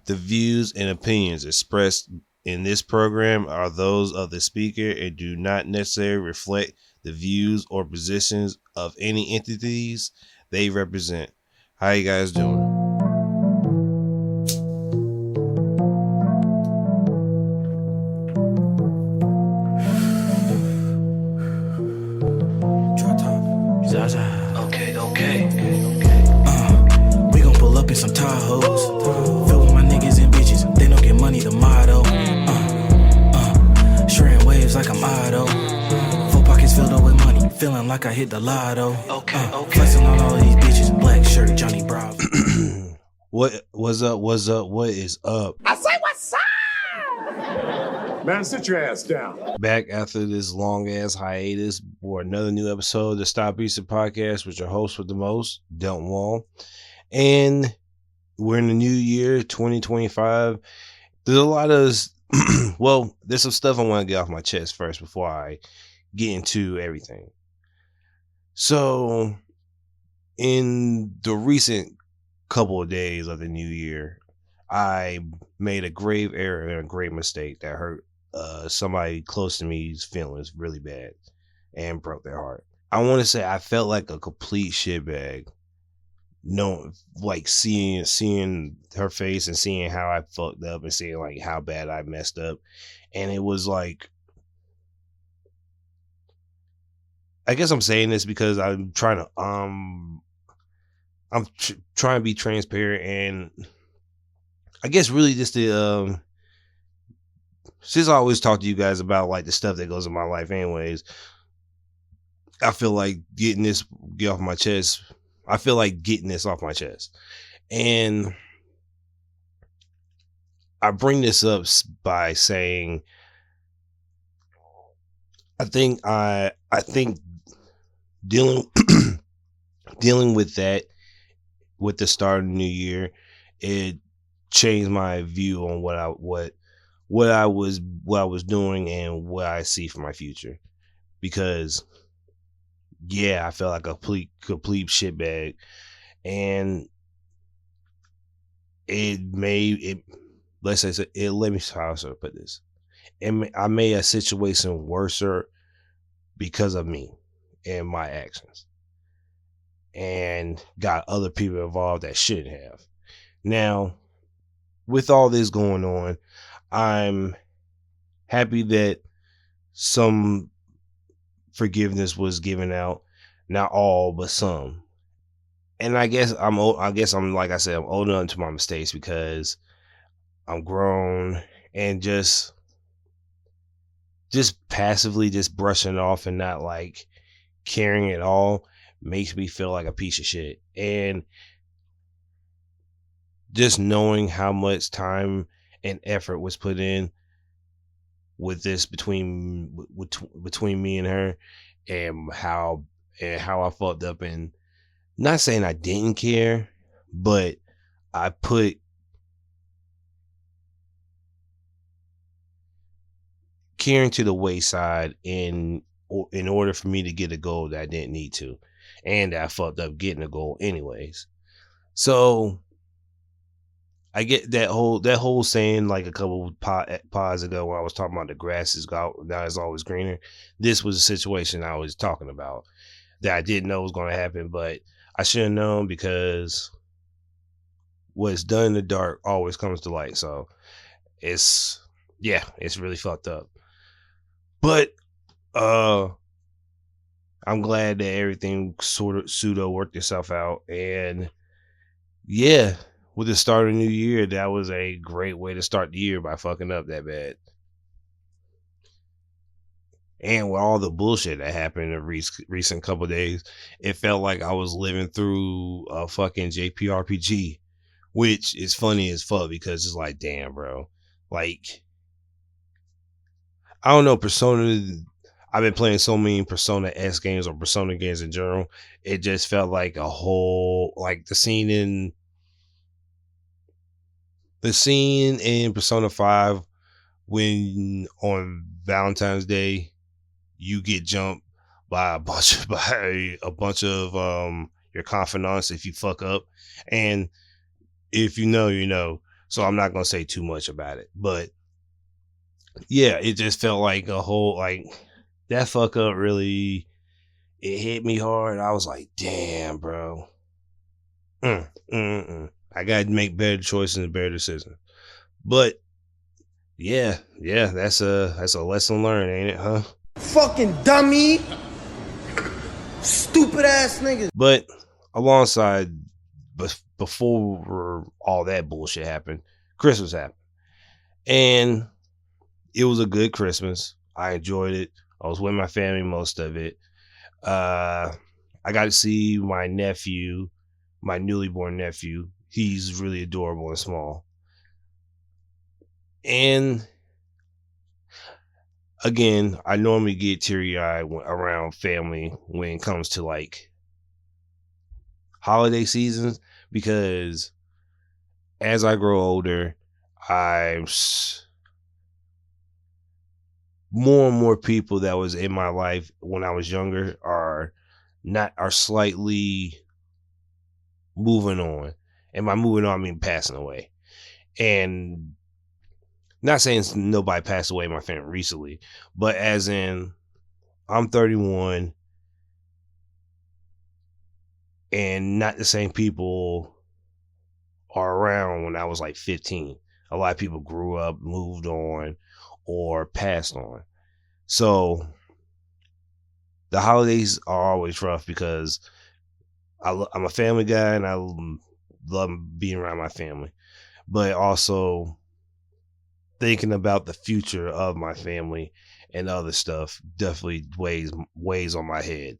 The views and opinions expressed in this program are those of the speaker and do not necessarily reflect the views or positions of any entities they represent. How you guys doing? Okay. We gon' pull up in some Tahoes. Fill with my niggas and bitches. They don't get money, the motto. Shredding waves like I'm Otto. Full pockets filled up with money. Feeling like I hit the lotto. Flexing on all these bitches. Black shirt, Johnny Bravo. What's up? What is up? I say what's up? Man, sit your ass down. Back after this long ass hiatus for another new episode of the StyleBeasting podcast with your host with the most, Delton Wall. And we're in the new year, 2025. There's a lot of, there's some stuff I want to get off my chest first before I get into everything. So, in the recent couple of days of the new year, I made a grave error and a great mistake that hurt somebody close to me's feelings really bad and broke their heart. I want to say I felt like a complete shitbag. No, like seeing her face and seeing how I fucked up and seeing like how bad I messed up, and it was like, I guess I'm saying this because I'm trying to trying to be transparent, and I guess really just to since I always talk to you guys about like the stuff that goes in my life anyways, I feel like getting this off my chest. And I bring this up by saying I think dealing with that with the start of the new year, it changed my view on what I was doing and what I see for my future. Because yeah, I felt like a complete shitbag, and let me put this. I made a situation worse because of me and my actions, and got other people involved that shouldn't have. Now, with all this going on, I'm happy that some forgiveness was given out, not all, but some. And I guess I'm like I said, I'm old enough to my mistakes because I'm grown, and just passively just brushing it off and not like caring at all makes me feel like a piece of shit. And just knowing how much time and effort was put in with this between me and her, and how I fucked up, and not saying I didn't care, but I put caring to the wayside in order for me to get a goal that I didn't need to, and I fucked up getting a goal anyways. So I get that whole saying, like a couple pods ago when I was talking about the grass is always greener. This was a situation I was talking about that I didn't know was going to happen, but I should have known, because what's done in the dark always comes to light. So it's really fucked up. But I'm glad that everything sort of pseudo worked itself out, and yeah. With the start of the new year, that was a great way to start the year by fucking up that bad. And with all the bullshit that happened in the recent couple of days, it felt like I was living through a fucking JRPG, which is funny as fuck because it's like, damn, bro. Like, I don't know, Persona. I've been playing so many Persona S games or Persona games in general. It just felt like a whole, like the scene in Persona 5 when on Valentine's Day you get jumped by a bunch of your confidants if you fuck up, and if you know, you know. so I'm not gonna say too much about it. But yeah, it just felt like a whole like that fuck up really it hit me hard. I was like, damn, bro. I gotta make better choices and better decisions. But yeah, that's a lesson learned, ain't it, huh? Fucking dummy. Stupid ass niggas. But alongside, before all that bullshit happened, Christmas happened. And it was a good Christmas. I enjoyed it. I was with my family most of it. I got to see my nephew, my newly born nephew. He's really adorable and small. And again, I normally get teary-eyed around family when it comes to like holiday seasons, because as I grow older, more and more people that was in my life when I was younger are slightly moving on. And by moving on, I mean passing away. And not saying nobody passed away in my family recently, but as in I'm 31 and not the same people are around when I was like 15. A lot of people grew up, moved on, or passed on. So the holidays are always rough because I'm a family guy and I love being around my family, but also thinking about the future of my family and other stuff definitely weighs on my head.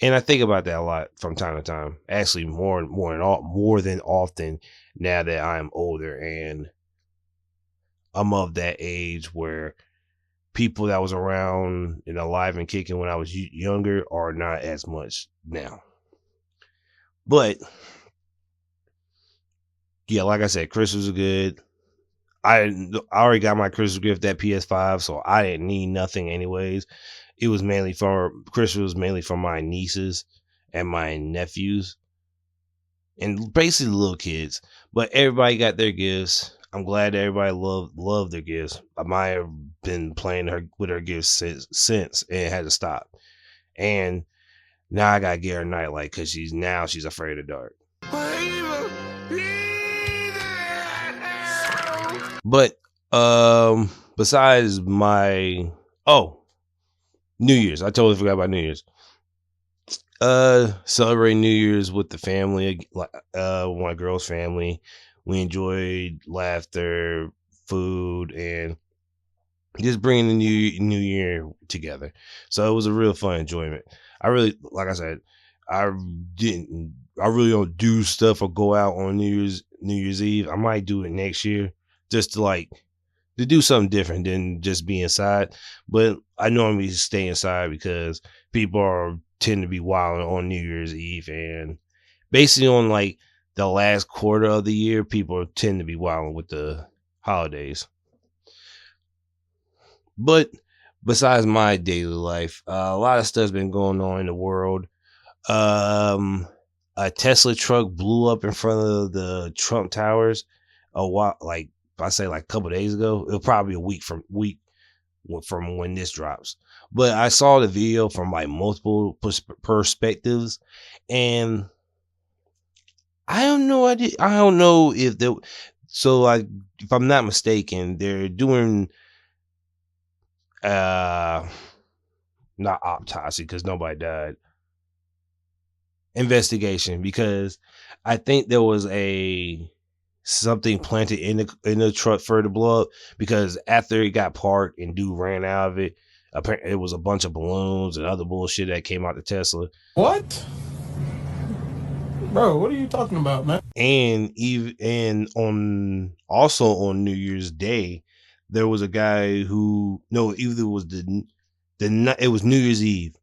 And I think about that a lot from time to time. Actually, more than often now that I'm older and I'm of that age where people that was around and alive and kicking when I was younger are not as much now. But yeah, like I said, Christmas was good. I already got my Christmas gift, that PS5, so I didn't need nothing anyways. It was mainly Christmas was mainly for my nieces and my nephews and basically little kids. But everybody got their gifts. I'm glad everybody loved their gifts. I might have been playing with her gifts since and had to stop. And now I gotta get her nightlight because she's afraid of dark. But besides my New Year's, I totally forgot about New Year's. Celebrating New Year's with the family, my girl's family. We enjoyed laughter, food, and just bringing the new year together. So it was a real fun enjoyment. I really, like I said, I really don't do stuff or go out on New Year's Eve. I might do it next year just to do something different than just be inside. But I normally stay inside because people tend to be wild on New Year's Eve, and basically on like the last quarter of the year, people tend to be wild with the holidays. But besides my daily life, a lot of stuff's been going on in the world. A Tesla truck blew up in front of the Trump Towers a couple days ago. It'll probably be a week from when this drops. But I saw the video from like multiple perspectives, and I don't know. I don't know if they. So like, if I'm not mistaken, they're doing not autopsy because nobody died. Investigation, because I think there was something planted in the truck for it to blow up, because after it got parked and dude ran out of it, apparently it was a bunch of balloons and other bullshit that came out the Tesla. What? Bro, what are you talking about, man? And also on New Year's Day, there was a guy who either was it was New Year's Eve,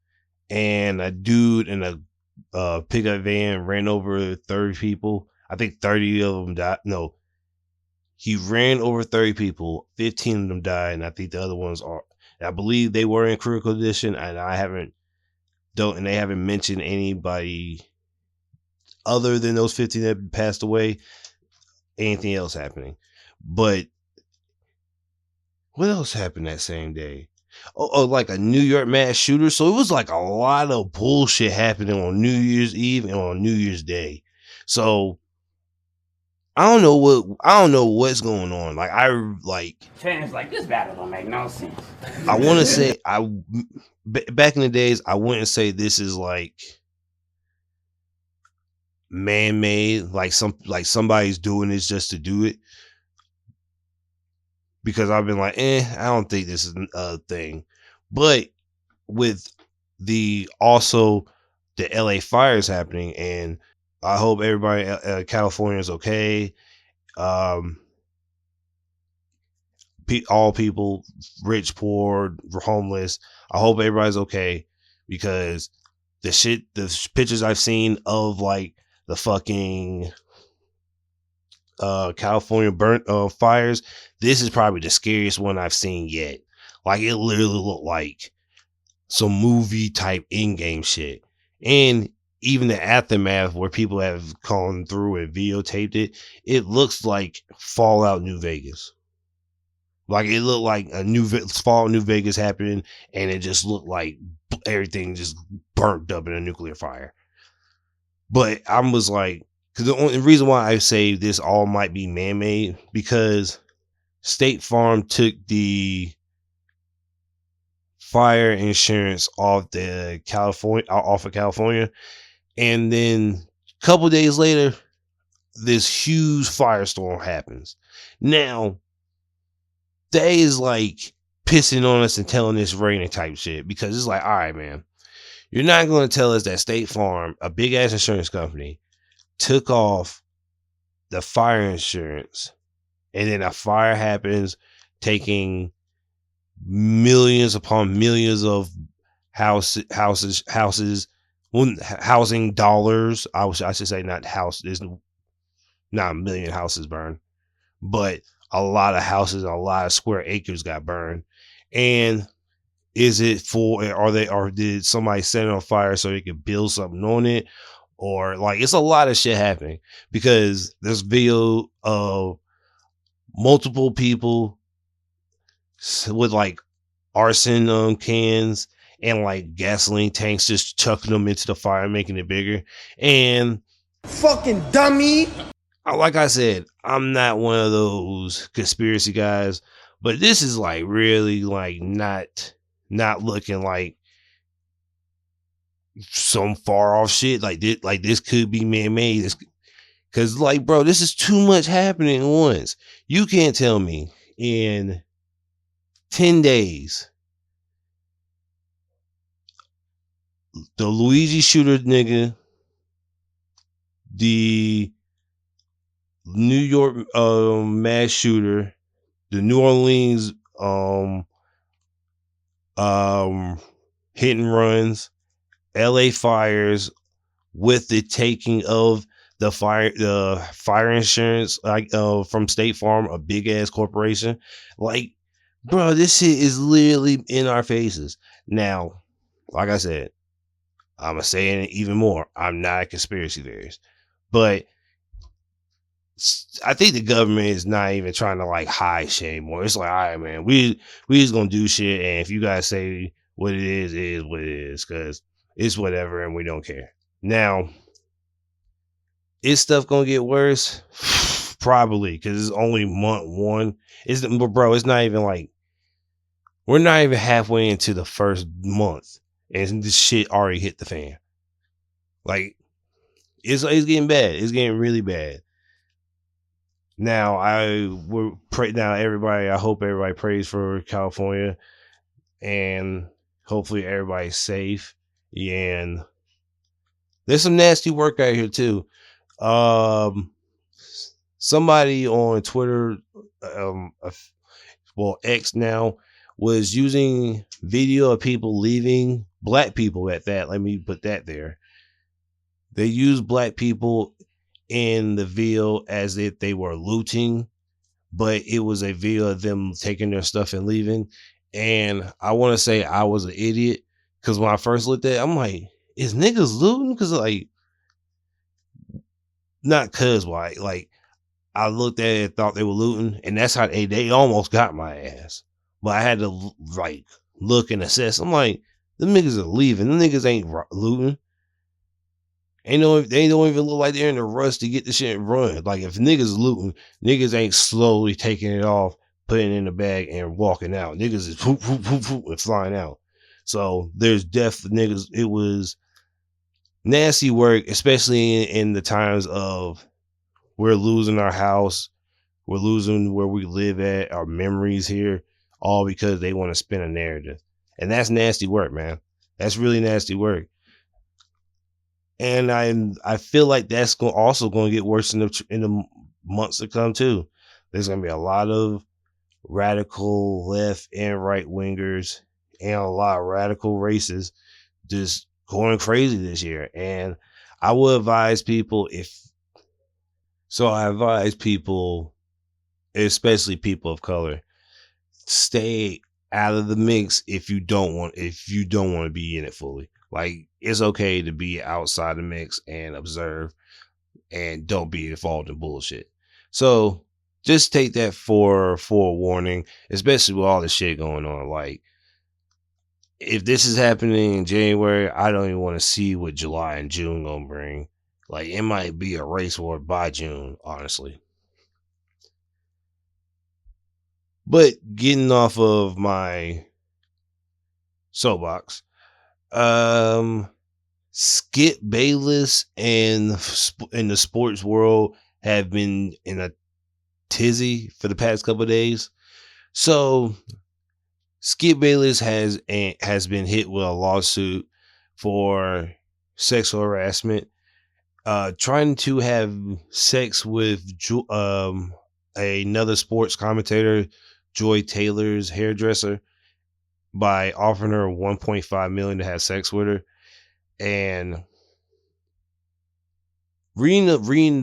and a dude in a pickup van ran over 30 people. I think 30 of them died. No, he ran over 30 people. 15 of them died, and I think the other ones I believe they were in critical condition, and they haven't mentioned anybody other than those 15 that passed away anything else happening. But what else happened that same day? Oh, like a New York mass shooter. So it was like a lot of bullshit happening on New Year's Eve and on New Year's Day. So I don't know what's going on. Fans like this battle don't make no sense. I want to say back in the days I wouldn't say this is like man-made, like somebody's doing this just to do it, because I've been like, I don't think this is a thing. But with the LA fires happening, and I hope everybody California is okay. All people, rich, poor, homeless, I hope everybody's okay, the pictures I've seen of like the fucking California burnt fires, this is probably the scariest one I've seen yet. Like, it literally looked like some movie type in-game shit. And even the aftermath where people have gone through and videotaped it looks like Fallout New Vegas. Like, it looked like Fallout New Vegas happening, and it just looked like everything just burnt up in a nuclear fire. But I was like, because the only reason why I say this all might be man-made, because State Farm took the fire insurance off of California, and then a couple days later, this huge firestorm happens. Now, that is like pissing on us and telling us raining type shit, because it's like, all right, man, you're not going to tell us that State Farm, a big ass insurance company, took off the fire insurance, and then a fire happens, taking millions upon millions of housing dollars. I should say, not house. There's not a million houses burned, but a lot of houses, a lot of square acres got burned. And is it or did somebody set it on fire so they could build something on it? Or like, it's a lot of shit happening, because there's video of multiple people with like arson cans and like gasoline tanks, just chucking them into the fire, making it bigger. And Fucking dummy. like I said, I'm not one of those conspiracy guys, but this is like really like not looking like some far off shit. Like this could be man-made. Cause like, bro, this is too much happening at once. You can't tell me in 10 days the Luigi shooter nigga, the New York mass shooter, the New Orleans hit and runs, LA fires, with the taking of the fire insurance, like from State Farm, a big ass corporation. Like, bro, this shit is literally in our faces. Now, like I said, I'm gonna say it even more, I'm not a conspiracy theorist, but I think the government is not even trying to like hide shit anymore. It's like, all right, man, we just gonna do shit, and if you guys say what it is what it is, because it's whatever, and we don't care. Now, is stuff gonna get worse? Probably, because it's only month one. But bro, it's not even like, we're not even halfway into the first month, and this shit already hit the fan. Like, it's getting bad. It's getting really bad. Now, I hope everybody prays for California, and hopefully everybody's safe. And there's some nasty work out here too. Somebody on Twitter, X now, was using video of people leaving, black people at that. Let me put that there. They used black people in the video as if they were looting, but it was a video of them taking their stuff and leaving. And I want to say I was an idiot, because when I first looked at it, I'm like, is niggas looting? Because like, not cause why, like, I looked at it and thought they were looting, and that's how they almost got my ass. But I had to like look and assess. I'm like, them niggas are leaving. Them niggas ain't looting. They don't even look like they're in a rush to get the shit and run. Like if niggas looting, niggas ain't slowly taking it off, putting it in the bag and walking out. Niggas is poop, poop, poop, poop, and flying out. So there's niggas. It was nasty work, especially in the times of we're losing our house, we're losing where we live at, our memories here, all because they want to spin a narrative. And that's nasty work, man. That's really nasty work. And I feel like that's also going to get worse in the months to come too. There's going to be a lot of radical left and right wingers and a lot of radical racists just going crazy this year. And I would advise people I advise people, especially people of color, stay out of the mix if you don't want to be in it fully. Like it's okay to be outside the mix and observe and don't be involved in bullshit. So just take that for a warning, especially with all the shit going on. Like if this is happening in January, I don't even want to see what July and June gonna bring. Like it might be a race war by June, honestly. But getting off of my soapbox, Skip Bayless and in the sports world have been in a tizzy for the past couple of days. So Skip Bayless has been hit with a lawsuit for sexual harassment, trying to have sex with another sports commentator, Joy Taylor's hairdresser, by offering her $1.5 million to have sex with her. And reading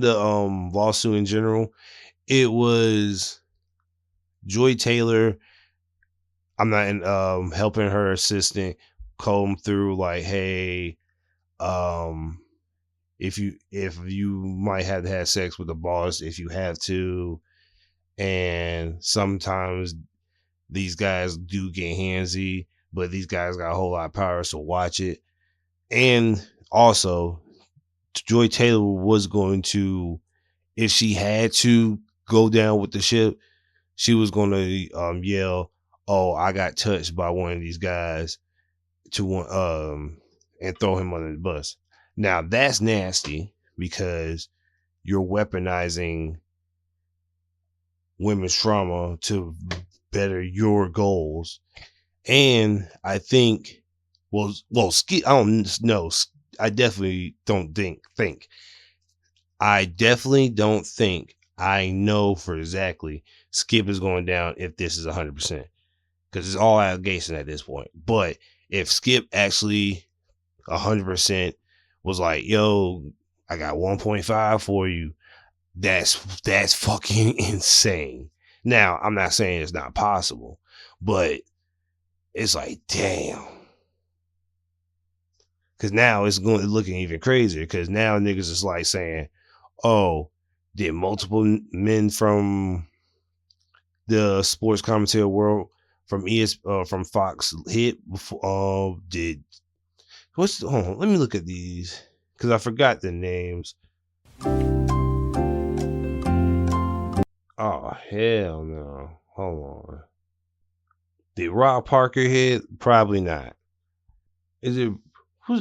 the lawsuit in general, it was Joy Taylor. I'm not helping her assistant comb through like, hey, if you might have to have sex with the boss if you have to, and sometimes these guys do get handsy, but these guys got a whole lot of power, so watch it. And also, Joy Taylor was going to, if she had to go down with the ship, she was going to yell, "Oh, I got touched by one of these guys," and throw him under the bus. Now that's nasty because you're weaponizing women's trauma to better your goals. And I think, Skip, I don't know. I definitely don't think. I definitely don't think I know for exactly Skip is going down if this is 100%, because it's all allegation at this point. But if Skip actually 100% was like, "Yo, I got 1.5 for you," that's fucking insane. Now, I'm not saying it's not possible, but it's like, damn. Because now it's looking even crazier, because now niggas is like saying, "Oh, did multiple men from the sports commentary world from from Fox hit before? Hold on, let me look at these because I forgot the names." Oh hell no! Hold on. Did Rob Parker hit? Probably not. Is it?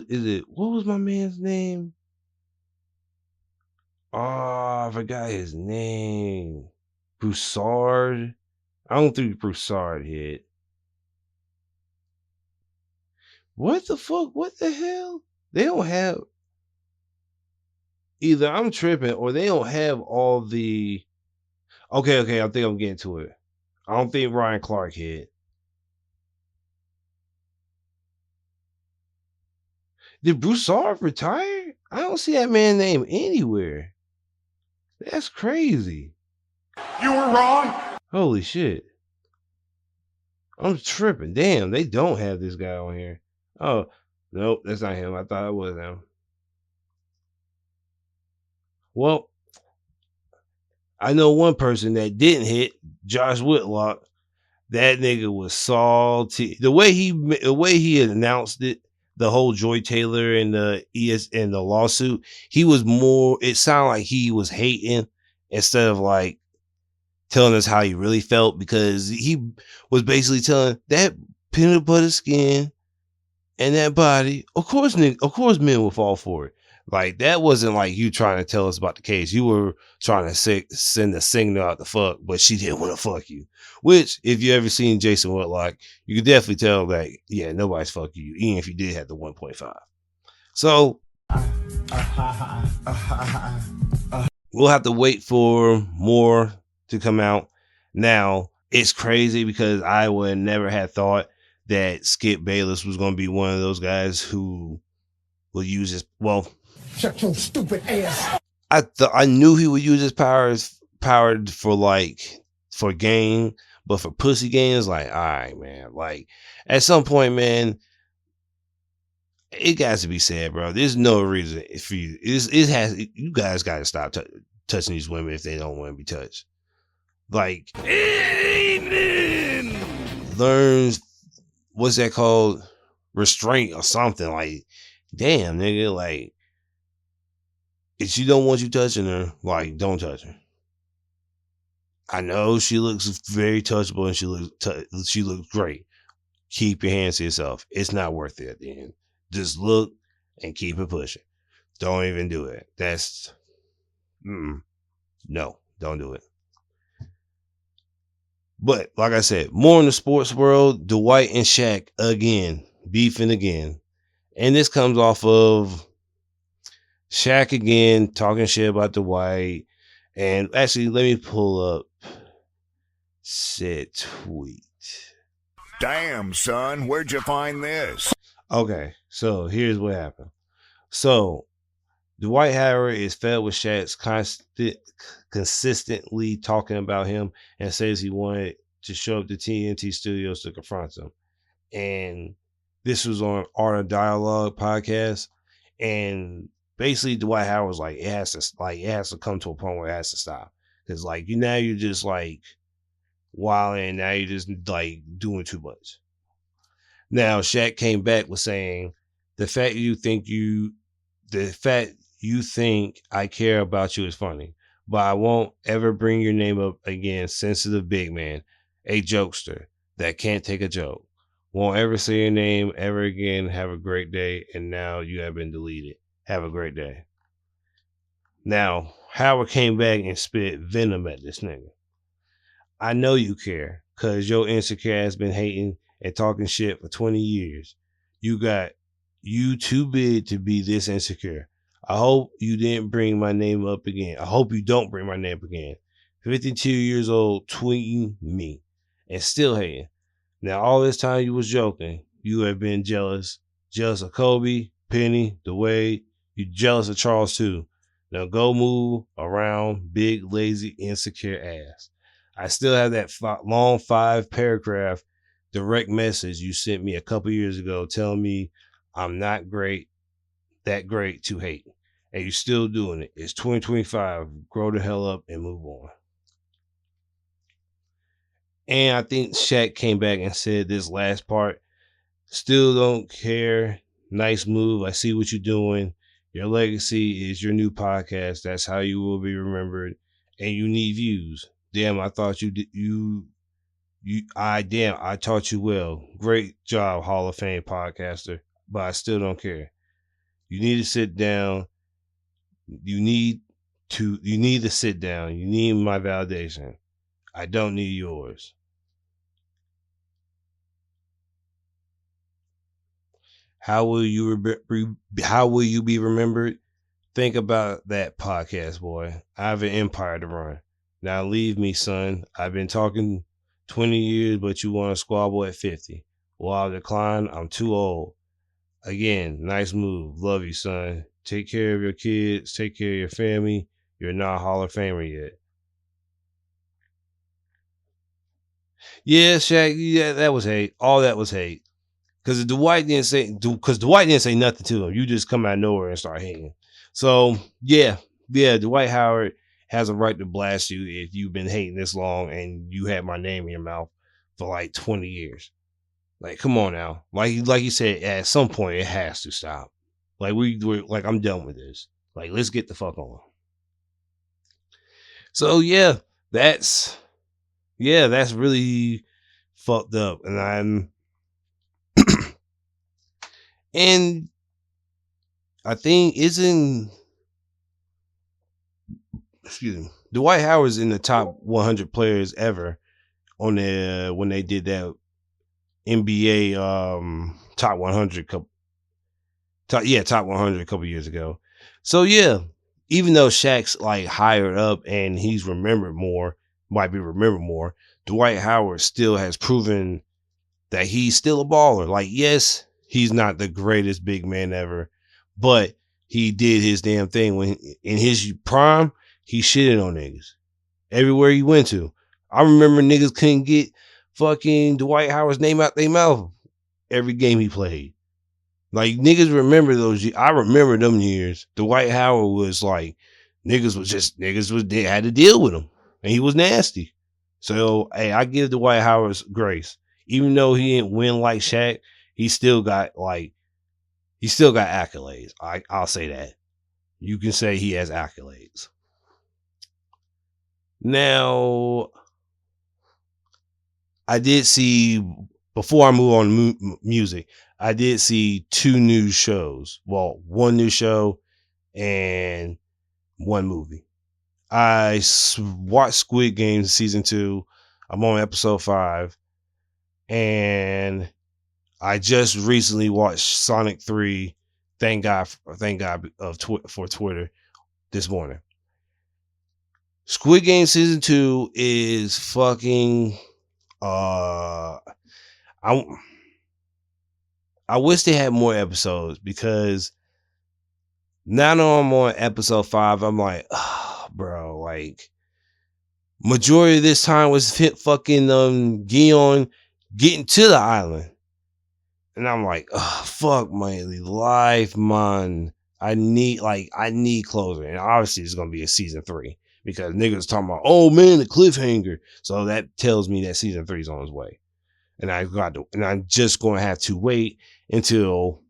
Is it? What was my man's name? Oh, I forgot his name. Broussard. I don't think Broussard hit. What the fuck? What the hell? They don't have. Either I'm tripping or they don't have all the. Okay. I think I'm getting to it. I don't think Ryan Clark hit. Did Broussard retire? I don't see that man's name anywhere. That's crazy. You were wrong. Holy shit. I'm tripping. Damn, they don't have this guy on here. Oh, nope, that's not him. I thought it was him. Well, I know one person that didn't hit, Josh Whitlock. That nigga was salty. The way he had announced it, the whole Joy Taylor and the and the lawsuit, he was more. It sounded like he was hating instead of like telling us how he really felt, because he was basically telling that peanut butter skin and that body. Of course, men will fall for it. Like, that wasn't like you trying to tell us about the case. You were trying to send a signal out the fuck, but she didn't want to fuck you. Which, if you ever seen Jason Whitlock, you could definitely tell that, yeah, nobody's fucking you, even if you did have the 1.5. So we'll have to wait for more to come out. Now, it's crazy because I would never have thought that Skip Bayless was going to be one of those guys who will use his, well, Shut your stupid ass. I knew he would use his powers for game, but for pussy games, like, all right, man. Like, at some point, man, it got to be said, bro. There's no reason for you. You guys got to stop touching these women if they don't want to be touched. Like, learns, what's that called? Restraint or something. Like, damn, nigga, like, if she don't want you touching her, like, don't touch her. I know she looks very touchable and she looks great. Keep your hands to yourself. It's not worth it at the end. Just look and keep it pushing. Don't even do it. That's no, don't do it. But like I said, more in the sports world, Dwight and Shaq again, beefing again. And this comes off of Shaq again talking shit about Dwight. And actually, let me pull up said tweet. Damn, son, where'd you find this? Okay, so here's what happened. So Dwight Howard is fed with Shaq's consistently talking about him, and says he wanted to show up to TNT Studios to confront him. And this was on Art of Dialogue podcast. And basically Dwight Howard was like, it has to come to a point where it has to stop. Because like, you're just like wilding, now you're just like doing too much. Now Shaq came back with saying, the fact you think I care about you is funny, but I won't ever bring your name up again. Sensitive big man, a jokester that can't take a joke. Won't ever say your name ever again. Have a great day. And now you have been deleted. Have a great day. Now, Howard came back and spit venom at this nigga. I know you care, cause your insecure has been hating and talking shit for 20 years. You too big to be this insecure. I hope you didn't bring my name up again. I hope you don't bring my name up again. 52 years old, tweeting me and still hating. Now, all this time you was joking. You have been jealous. Jealous of Kobe, Penny, Dwayne. You jealous of Charles too. Now go move around, big, lazy, insecure ass. I still have that long 5-paragraph direct message you sent me a couple years ago telling me I'm not that great to hate. And you're still doing it. It's 2025. Grow the hell up and move on. And I think Shaq came back and said this last part. Still don't care. Nice move. I see what you're doing. Your legacy is your new podcast. That's how you will be remembered. And you need views. Damn, I thought I taught you well. Great job, Hall of Fame podcaster. But I still don't care. You need to sit down. You need to sit down. You need my validation. I don't need yours. How will you be remembered? Think about that, podcast boy. I have an empire to run. Now leave me, son. I've been talking 20 years, but you want to squabble at 50. Well, I'll decline. I'm too old. Again, nice move. Love you, son. Take care of your kids. Take care of your family. You're not a Hall of Famer yet. Yeah, Shaq. Yeah, that was hate. All that was hate. Because Dwight didn't say nothing to him. You just come out of nowhere and start hating. So yeah, Dwight Howard has a right to blast you if you've been hating this long and you had my name in your mouth for like 20 years. Like, come on now. Like you said, at some point it has to stop. Like we're like, I'm done with this. Like, let's get the fuck on. So yeah, that's really fucked up. And I think excuse me, Dwight Howard's in the top 100 players ever on when they did that NBA top 100 top 100 a couple years ago. So yeah, even though Shaq's like higher up and he's might be remembered more, Dwight Howard still has proven that he's still a baller. Like, yes, he's not the greatest big man ever, but he did his damn thing when in his prime. He shitted on niggas everywhere he went to. I remember niggas couldn't get fucking Dwight Howard's name out their mouth every game he played. Like, niggas remember those. I remember them years. Dwight Howard was like, niggas had to deal with him, and he was nasty. So hey, I give Dwight Howard grace. Even though he didn't win like Shaq, he still got accolades. I'll say that. You can say he has accolades. Now, I did see, before I move on to music, I did see 2 new shows. Well, 1 new show and 1 movie. I watched Squid Game season 2. I'm on episode 5. And I just recently watched Sonic 3. Thank God for Twitter this morning. Squid Game season 2 is fucking I wish they had more episodes, because now that I'm on episode 5, I'm like, oh, bro, like, majority of this time was fucking Gion getting to the island. And I'm like, oh, fuck my life, man. I need closure. And obviously it's gonna be a season 3. Because niggas talking about, oh man, the cliffhanger. So that tells me that season 3 is on its way. And I'm just gonna have to wait until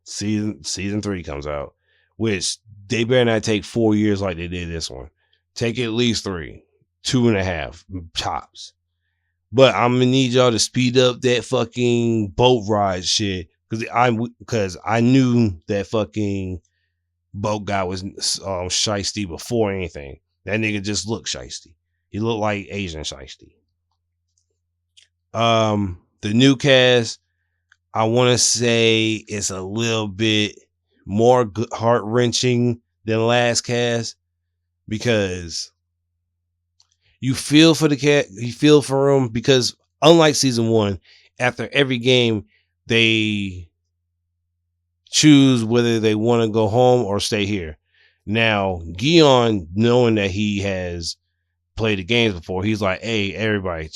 season 3 comes out. Which they better not take 4 years like they did this one. Take at least 3, 2.5 tops. But I'm gonna need y'all to speed up that fucking boat ride shit. Because I knew that fucking boat guy was shiesty before anything. That nigga just looked shiesty. He looked like Asian shiesty. The new cast, I want to say it's a little bit more heart-wrenching than last cast, because you feel for the cat, you feel for him, because unlike season 1, after every game they choose whether they want to go home or stay here. Now, Gion, knowing that he has played the games before, he's like, hey, everybody,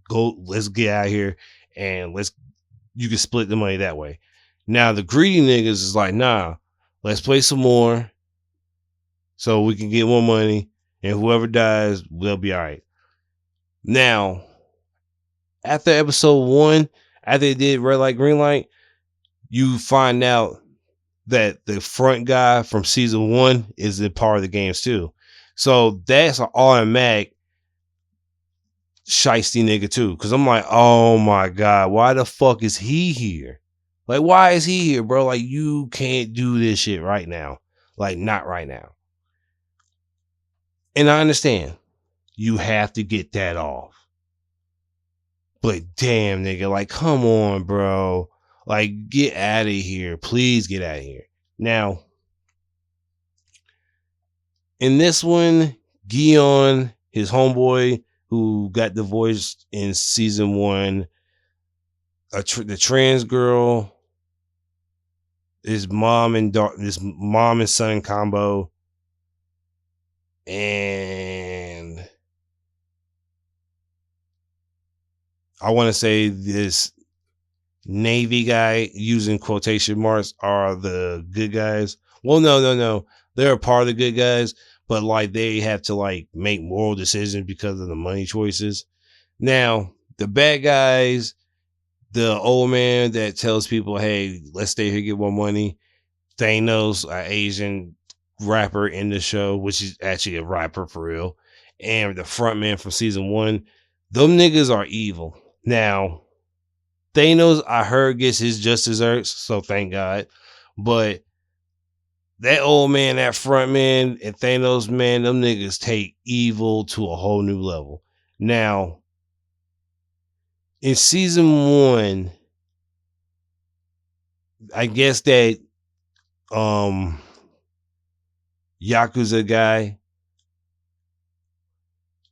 let's get out of here, and you can split the money that way. Now, the greedy niggas is like, nah, let's play some more so we can get more money, and whoever dies, they'll be all right. Now, after episode 1, after they did red light, green light, you find out that the front guy from season 1 is a part of the games too. So that's an automatic shiesty nigga too. Cause I'm like, oh my God, why the fuck is he here? Like, why is he here, bro? Like, you can't do this shit right now. Like, not right now. And I understand you have to get that off. But damn, nigga, like, come on, bro. Like, get out of here. Please get out of here. Now, in this one, Gion, his homeboy, who got divorced in season 1, the trans girl, his mom and son combo, and I want to say this Navy guy, using quotation marks, are the good guys. Well, no. They're a part of the good guys, but like they have to like make moral decisions because of the money choices. Now, the bad guys, the old man that tells people, hey, let's stay here, get more money. Thanos, an Asian rapper in the show, which is actually a rapper for real. And the front man from season 1, them niggas are evil. Now, Thanos, I heard, gets his just desserts, so thank God. But that old man, that front man, and Thanos, man, them niggas take evil to a whole new level. Now, in season 1, I guess that Yakuza guy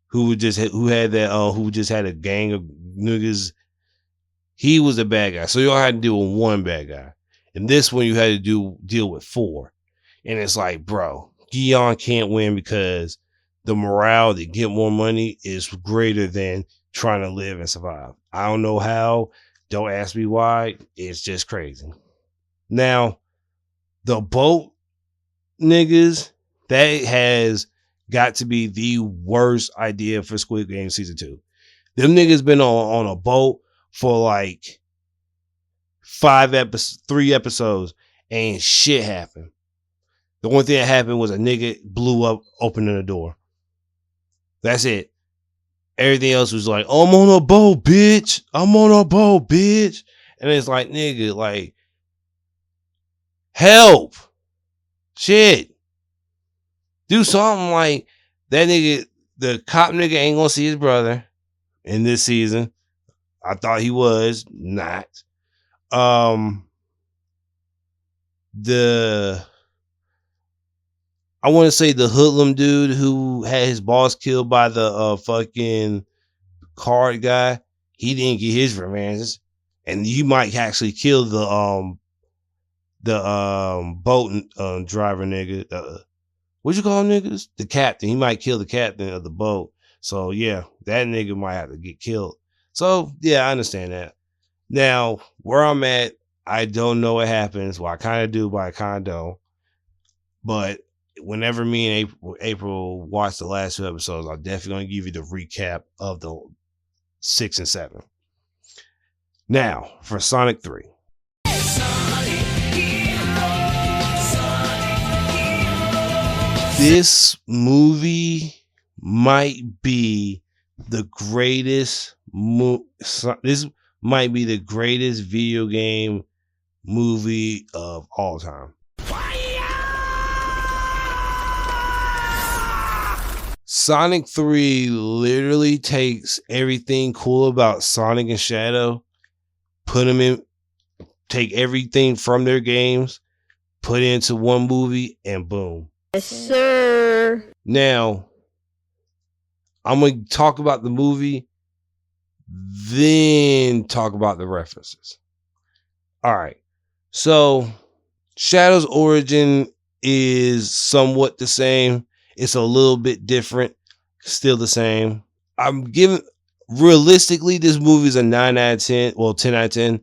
who just had a gang of niggas, he was a bad guy. So you all had to deal with one bad guy. And this one you had to deal with 4. And it's like, bro, Gion can't win because the morale to get more money is greater than trying to live and survive. I don't know how. Don't ask me why. It's just crazy. Now, the boat niggas, that has got to be the worst idea for Squid Game season 2. Them niggas been on a boat for like 3 episodes, and shit happened. The only thing that happened was a nigga blew up opening the door. That's it. Everything else was like, I'm on a boat, bitch. I'm on a boat, bitch. And it's like, nigga, like, help. Shit. Do something. Like, that nigga, the cop nigga ain't gonna see his brother in this season. I thought he was not. I want to say the hoodlum dude who had his boss killed by the fucking card guy, he didn't get his revenge, and you might actually kill the boat driver nigga. What you call niggas? The captain. He might kill the captain of the boat. So yeah, that nigga might have to get killed. So yeah, I understand that. Now, where I'm at, I don't know what happens. Well, I kind of do, but I kind of don't. But whenever me and April watch the last 2 episodes, I'm definitely going to give you the recap of the 6 and 7. Now, for Sonic 3. This movie might be the greatest this might be the greatest video game movie of all time. Sonic 3 literally takes everything cool about Sonic and Shadow, take everything from their games, put it into one movie, and boom. Yes, sir. Now, I'm going to talk about the movie, then talk about the references. All right. So, Shadow's origin is somewhat the same. It's a little bit different, still the same. Realistically, this movie is a 9 out of 10, well, 10 out of 10.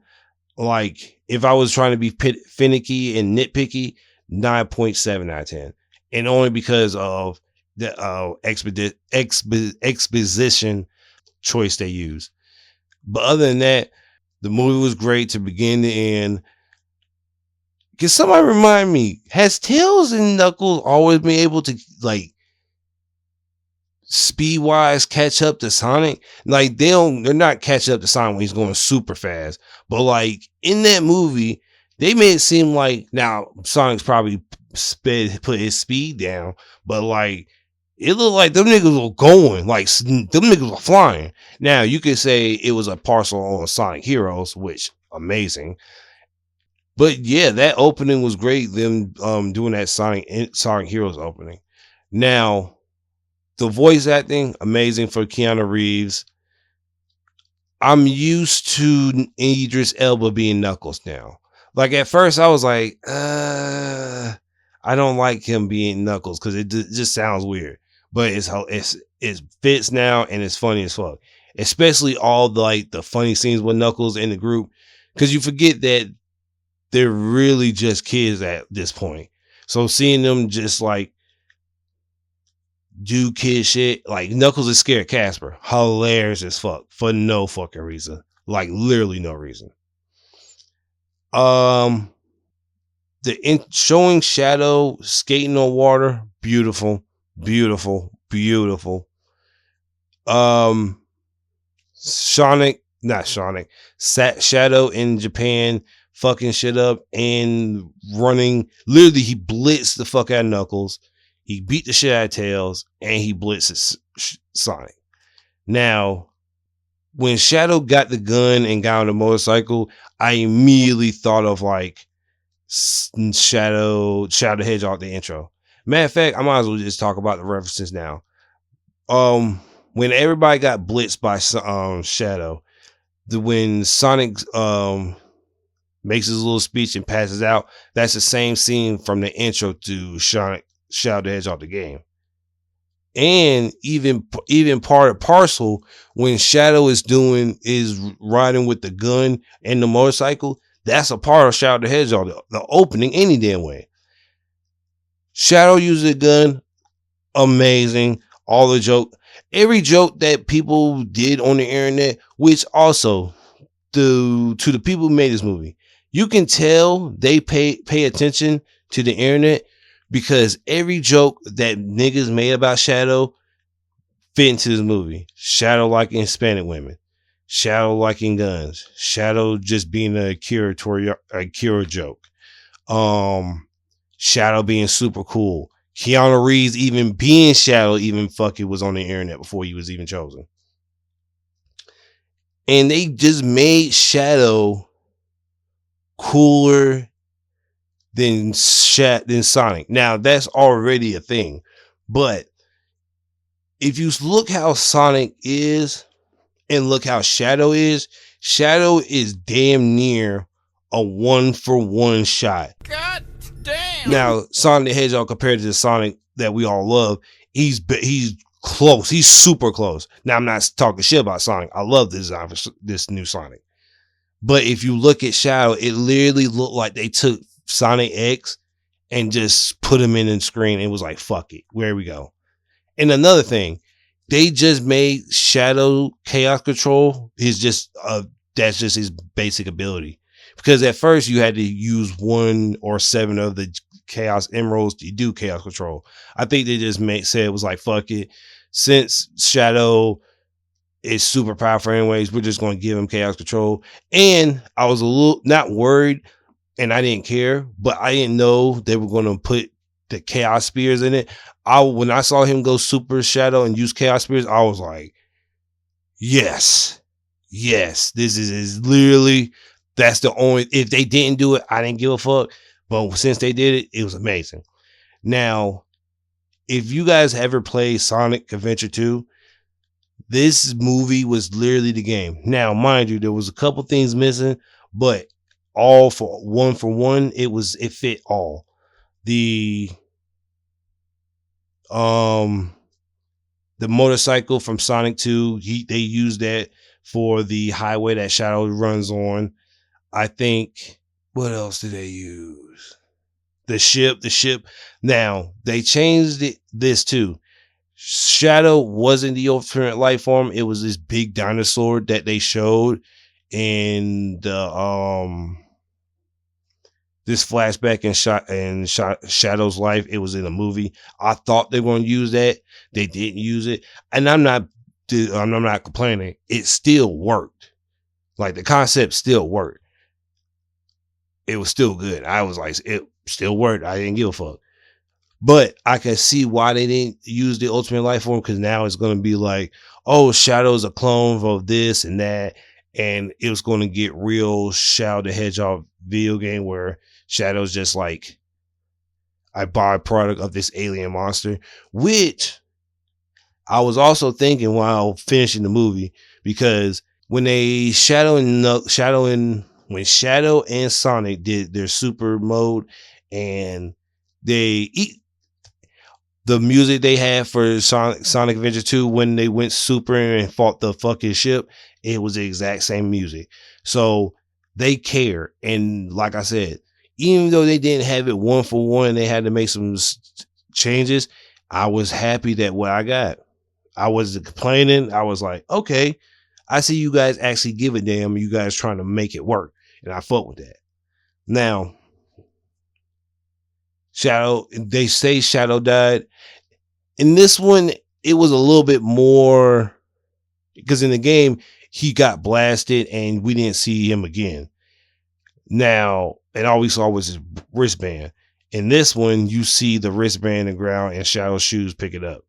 Like, if I was trying to be finicky and nitpicky, 9.7 out of 10. And only because of the exposition choice they use. But other than that, the movie was great to begin to end. Can somebody remind me, has Tails and Knuckles always been able to, like, speed-wise catch up to Sonic? Like, they're not catching up to Sonic when he's going super fast. But, like, in that movie, they made it seem like, now, Sonic's probably put his speed down, but, like, it looked like them niggas were going, like, them niggas were flying. Now, you could say it was a parcel on Sonic Heroes, which, amazing. But yeah, that opening was great. Them doing that Sonic Heroes opening. Now, the voice acting, amazing for Keanu Reeves. I'm used to Idris Elba being Knuckles now. Like at first I was like, I don't like him being Knuckles because it just sounds weird. But it fits now and it's funny as fuck. Especially all the funny scenes with Knuckles in the group. Because you forget that they're really just kids at this point. So seeing them just like do kid shit, like Knuckles is scared of Casper, hilarious as fuck for no fucking reason, like literally no reason. Showing Shadow skating on water, beautiful, beautiful, beautiful. Shadow in Japan fucking shit up and running. Literally, he blitzed the fuck out of Knuckles. He beat the shit out of Tails, and he blitzes Sonic. Now, when Shadow got the gun and got on the motorcycle, I immediately thought of like Shadow the Hedgehog, the intro. Matter of fact, I might as well just talk about the references now. When everybody got blitzed by Shadow, when Sonic makes his little speech and passes out, that's the same scene from the intro to Shadow the Hedgehog, the game. And even part of parcel, when Shadow is riding with the gun and the motorcycle, that's a part of Shadow the Hedgehog, the opening any damn way. Shadow uses a gun, amazing. All the every joke that people did on the internet, which also to the people who made this movie, you can tell they pay attention to the internet, because every joke that niggas made about Shadow fit into this movie. Shadow liking Hispanic women, Shadow liking guns, Shadow just being a Kira joke, Shadow being super cool, Keanu Reeves even being Shadow even fucking was on the internet before he was even chosen. And they just made Shadow cooler than Sonic. Now, that's already a thing. But if you look how Sonic is and look how Shadow is damn near a 1-for-1 shot. God damn. Now, Sonic the Hedgehog compared to the Sonic that we all love, he's close. He's super close. Now, I'm not talking shit about Sonic. I love the design for this new Sonic. But if you look at Shadow, it literally looked like they took Sonic X and just put him in the screen and was like, fuck it, where we go. And another thing, they just made Shadow Chaos Control that's just his basic ability, because at first you had to use 1 or 7 of the Chaos Emeralds to do Chaos Control. I think they just said it was like, fuck it, since Shadow is super powerful anyways, we're just going to give him Chaos Control. And I was a little not worried, and I didn't care, but I didn't know they were going to put the Chaos Spears in it. When I saw him go Super Shadow and use Chaos Spears, I was like, yes, this is literally, that's the only, if they didn't do it, I didn't give a fuck. But since they did it, it was amazing. Now, if you guys ever played Sonic Adventure 2, this movie was literally the game. Now, mind you, there was a couple things missing, but all for 1-for-1, it fit all. The motorcycle from Sonic 2, they used that for the highway that Shadow runs on. I think, what else did they use? The ship. Now, they changed this too. Shadow wasn't the ultimate life form. It was this big dinosaur that they showed in the this flashback in Shadow's life. It was in a movie. I thought they were going to use that. They didn't use it, and I'm not complaining. It still worked. Like, the concept still worked. It was still good. I was like, it still worked. I didn't give a fuck. But I can see why they didn't use the ultimate life form, because now it's going to be like, oh, Shadow's a clone of this and that, and it was going to get real Shadow the Hedgehog video game where Shadow's just like a byproduct of this alien monster, which I was also thinking while finishing the movie, because when Shadow and Sonic did their super mode, and the music they had for Sonic Adventure 2 when they went super and fought the fucking ship, it was the exact same music. So they care. And like I said, even though they didn't have it one for one, they had to make some changes. I was happy that what I got. I wasn't complaining. I was like, okay, I see you guys actually give a damn. You guys trying to make it work. And I fuck with that. Now, Shadow, they say Shadow died. In this one, it was a little bit more, because in the game, he got blasted and we didn't see him again. Now, and all we saw was his wristband. In this one, you see the wristband in the ground and Shadow's shoes pick it up.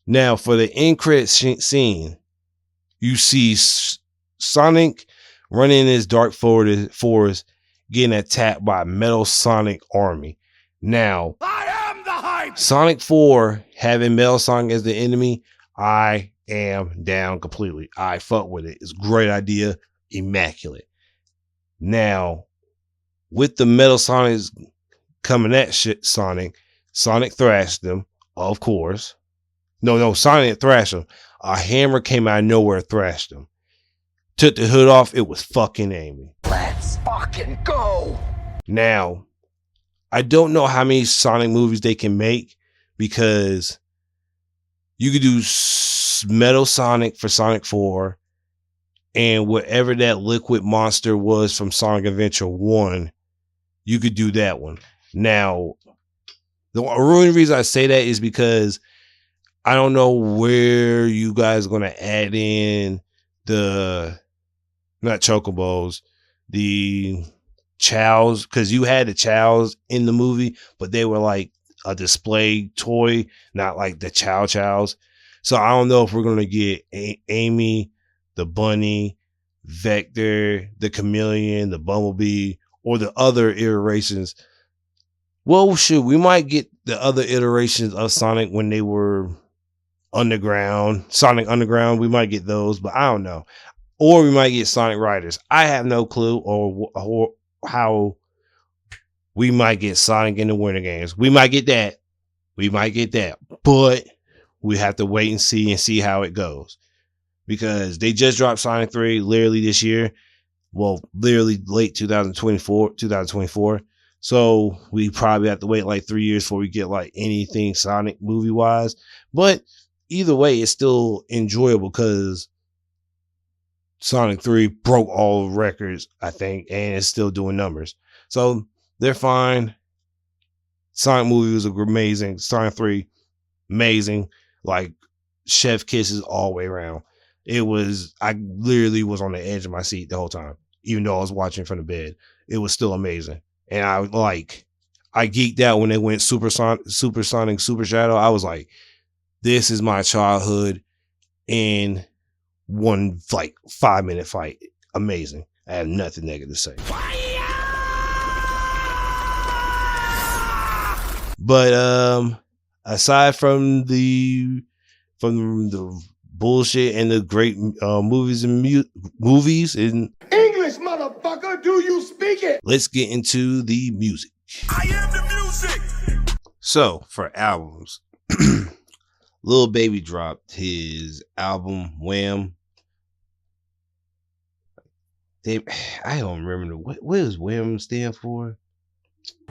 Now, for the end credit scene, you see Sonic running in his dark forest, getting attacked by a Metal Sonic army. Now, I am the hype. Sonic 4 having Metal Sonic as the enemy, I am down completely. I fuck with it. It's a great idea. Immaculate. Now, with the Metal Sonics coming at shit, Sonic thrashed them, of course. No, Sonic thrashed him. A hammer came out of nowhere, thrashed him. Took the hood off. It was fucking Amy. Let's fucking go. Now, I don't know how many Sonic movies they can make, because you could do Metal Sonic for Sonic 4 and whatever that liquid monster was from Sonic Adventure 1, you could do that one. Now, the only reason I say that is because I don't know where you guys are going to add in the, not chocobos, the chows, because you had the chows in the movie, but they were like a display toy, not like the chows. So I don't know if we're going to get Amy, the bunny, Vector, the chameleon, the bumblebee, or the other iterations. Well, shoot, we might get the other iterations of Sonic when they were underground, Sonic Underground. We might get those, but I don't know. Or we might get Sonic Riders. I have no clue or how we might get Sonic in the Winter Games. We might get that. But we have to wait and see how it goes. Because they just dropped Sonic 3 literally this year. Well, literally late 2024. So we probably have to wait like 3 years before we get like anything Sonic movie wise. But either way, it's still enjoyable because Sonic 3 broke all records, I think, and it's still doing numbers. So they're fine. Sonic movie was amazing. Sonic 3, amazing. Like chef kisses all the way around. I literally was on the edge of my seat the whole time, even though I was watching from the bed. It was still amazing. And I geeked out when they went Super Sonic, Super Shadow. I was like, this is my childhood in one like 5-minute fight. Amazing. I have nothing negative to say. But aside from the bullshit and the great movies and English, motherfucker, do you speak it? Let's get into the music. I am the music. So for albums, Lil Baby dropped his album Wham. I don't remember what does Wham stand for.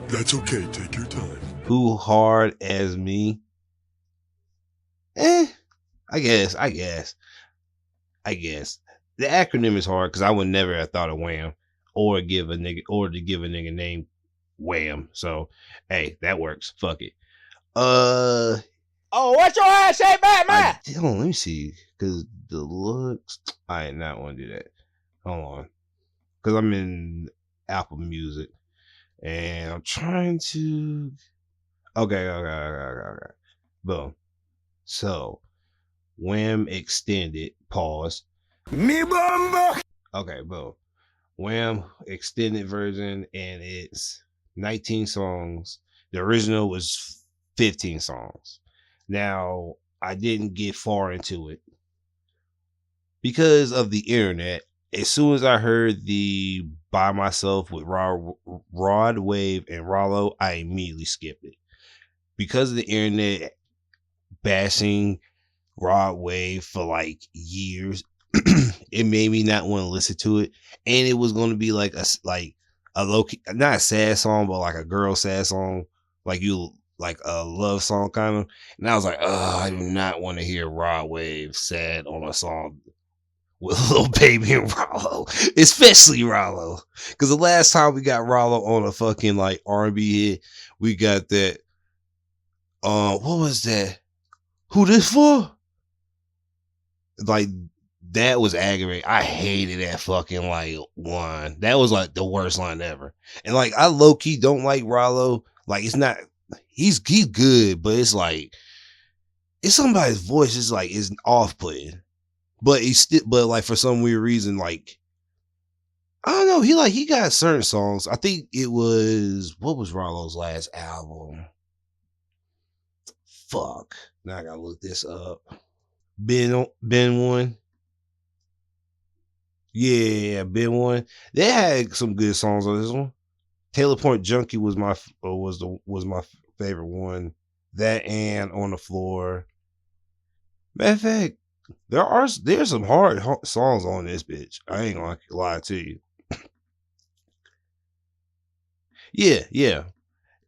That's okay. Take your time. Who Hard As Me? I guess. The acronym is hard because I would never have thought of Wham or to give a nigga name Wham. So hey, that works. Fuck it. Oh, what your ass say back, man? Hold on, let me see. Cause the looks, I did not want to do that. Hold on. Cause I'm in Apple Music and I'm trying to Okay. Boom. So Wham extended, pause. Me bamba. Okay, boom. Wham extended version, and it's 19 songs. The original was 15 songs. Now, I didn't get far into it because of the internet. As soon as I heard the By Myself with Rod Wave and Rollo, I immediately skipped it. Because of the internet bashing Rod Wave for like years, it made me not want to listen to it. And it was going to be like a low key, not a sad song, but like a girl sad song, like a love song kind of. And I was like, oh, I do not want to hear Rod Wave sad on a song with Lil Baby and Rollo, especially Rollo, because the last time we got Rollo on a fucking like R&B hit, we got that. What was that? Who this for? Like that was aggravating. I hated that fucking like line. That was like the worst line ever. And like I low key don't like Rollo. Like it's not. He's good, but it's like it's somebody's voice is like is off putting. But he's still, but like for some weird reason, like I don't know, he got certain songs. I think it was what was Rollo's last album? Fuck. Now I gotta look this up. Ben One. Yeah, Ben One. They had some good songs on this one. Taylor Point Junkie was my favorite one. That and On the Floor. Matter of fact, there's some hard songs on this bitch. I ain't gonna lie to you. Yeah.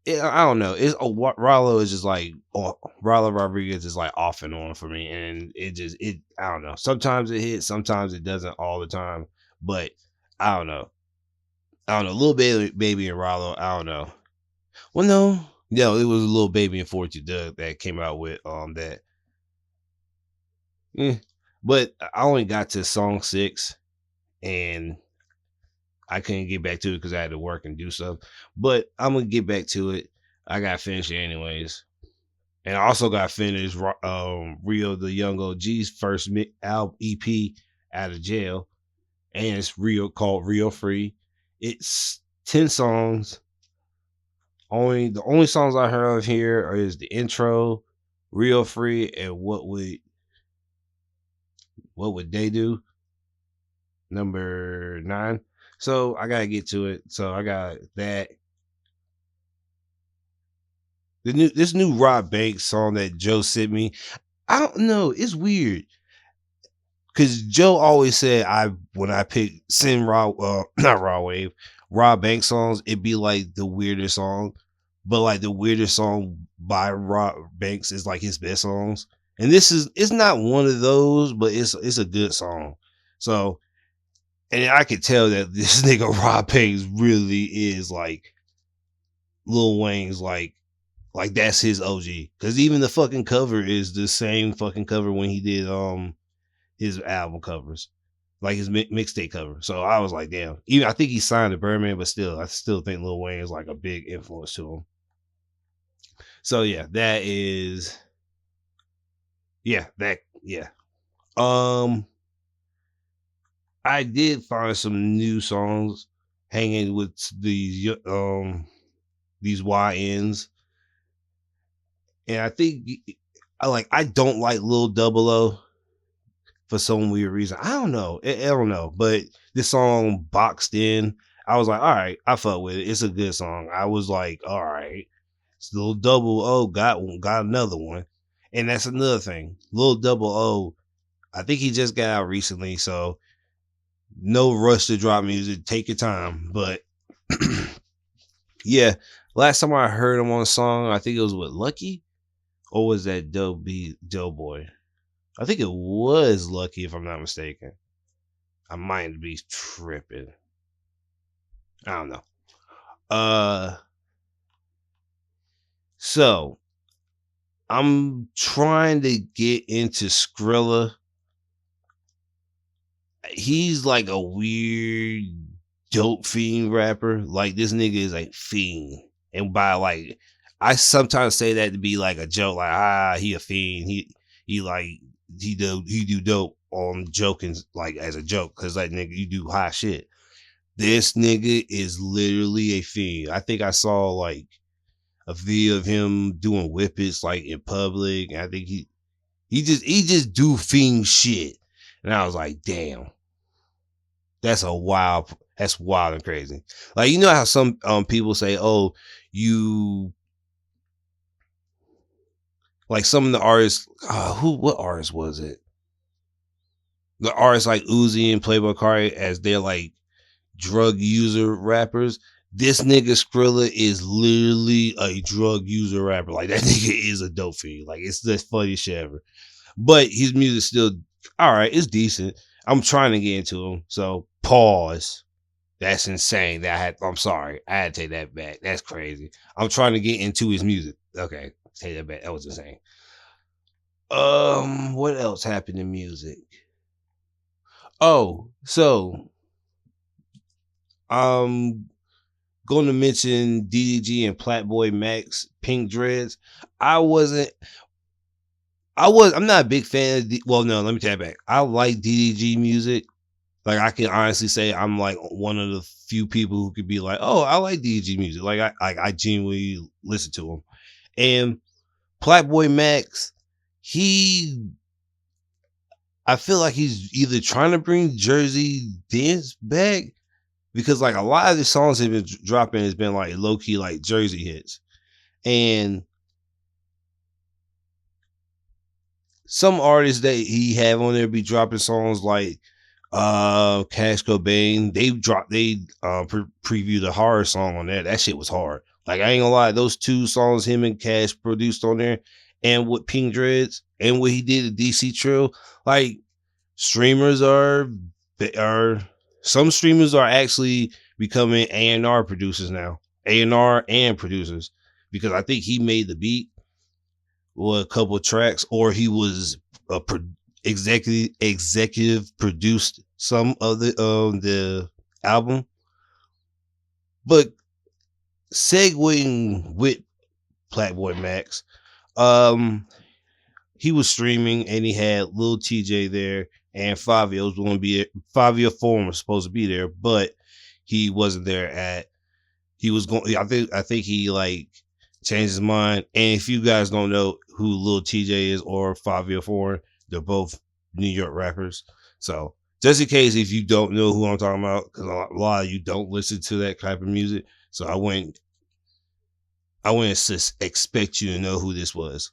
I don't know. It's Rollo is just like Rollo Rodriguez is like off and on for me, and it I don't know. Sometimes it hits, sometimes it doesn't all the time. But I don't know. Little baby and Rollo. I don't know. Well, no, it was a Little Baby and 42 Doug that came out with that. But I only got to song 6, and I couldn't get back to it because I had to work and do stuff. But I'm gonna get back to it. I got to finish it anyways, and I also got finished Rio the Young OG's first album EP out of jail, and it's called Rio Free. It's 10 songs. The only songs I heard of here is the intro, Rio Free, and what would they do? Number 9. So I gotta get to it. So I got that. This new Rob Banks song that Joe sent me. I don't know. It's weird. Cause Joe always said when I send not Raw Wave, Rob Banks songs, it'd be like the weirdest song. But like the weirdest song by Rob Banks is like his best songs. And it's not one of those, but it's a good song. So, and I could tell that this nigga Rob Banks really is like Lil Wayne's like that's his OG. Cause even the fucking cover is the same fucking cover when he did his album covers, like his mixtape cover. So I was like, damn. Even I think he signed to Birdman, but still, I still think Lil Wayne is like a big influence to him. So yeah, that is. Yeah, I did find some new songs hanging with these YNs, and I think I don't like Lil Double O for some weird reason. I don't know. I don't know, but this song Boxed In, I was like, all right, I fuck with it. It's a good song. I was like, all right, it's Lil Double O got another one. And that's another thing. Lil Double O, I think he just got out recently, so no rush to drop music. Take your time. But yeah, last time I heard him on a song, I think it was with Lucky, or was that Doughboy? I think it was Lucky, if I'm not mistaken. I might be tripping. I don't know. So I'm trying to get into Skrilla. He's like a weird dope fiend rapper. Like this nigga is a fiend. And by like, I sometimes say that to be like a joke, like he a fiend. He do dope on joking like as a joke, cause like nigga, you do hot shit. This nigga is literally a fiend. I think I saw like a video of him doing whippets like in public. And I think he just do fiend shit. And I was like, damn, that's wild and crazy. Like, you know how some people say, oh, you like some of the artists, what artist was it? The artists like Uzi and Playboy Carti, as they're like drug user rappers, this nigga Skrilla is literally a drug user rapper. Like that nigga is a dope fiend. Like it's the funniest shit ever. But his music still all right. It's decent. I'm trying to get into him. So pause. That's insane. I'm sorry. I had to take that back. That's crazy. I'm trying to get into his music. Okay, take that back. That was insane. What else happened in music? Oh, so I'm going to mention DDG and Platboy Max Pink Dreads. I'm not a big fan of well, no, let me take that back. I like DDG music. Like I can honestly say I'm like one of the few people who could be like, oh, I like DDG music. Like I genuinely listen to him. And Platboy Max, I feel like he's either trying to bring Jersey dance back because like a lot of the songs have been dropping has been like low key like Jersey hits, and some artists that he have on there be dropping songs like Cash Cobain. They previewed a horror song on there. That shit was hard. Like I ain't gonna lie, those two songs him and Cash produced on there, and with Pink Dreads and what he did at DC Trill, like streamers are some streamers are actually becoming A&R producers now, A&R and producers, because I think he made the beat or a couple of tracks, or he was a executive produced some of the album. But segueing with Platboy Max, he was streaming and he had Lil TJ there, and Fabio was going to be Fabio Foreign was supposed to be there, but he wasn't there. He was going. I think he like changed his mind. And if you guys don't know who Lil TJ is or Fabio Foreign, they're both New York rappers. So just in case if you don't know who I'm talking about, because a lot of you don't listen to that type of music, so I wouldn't expect you to know who this was.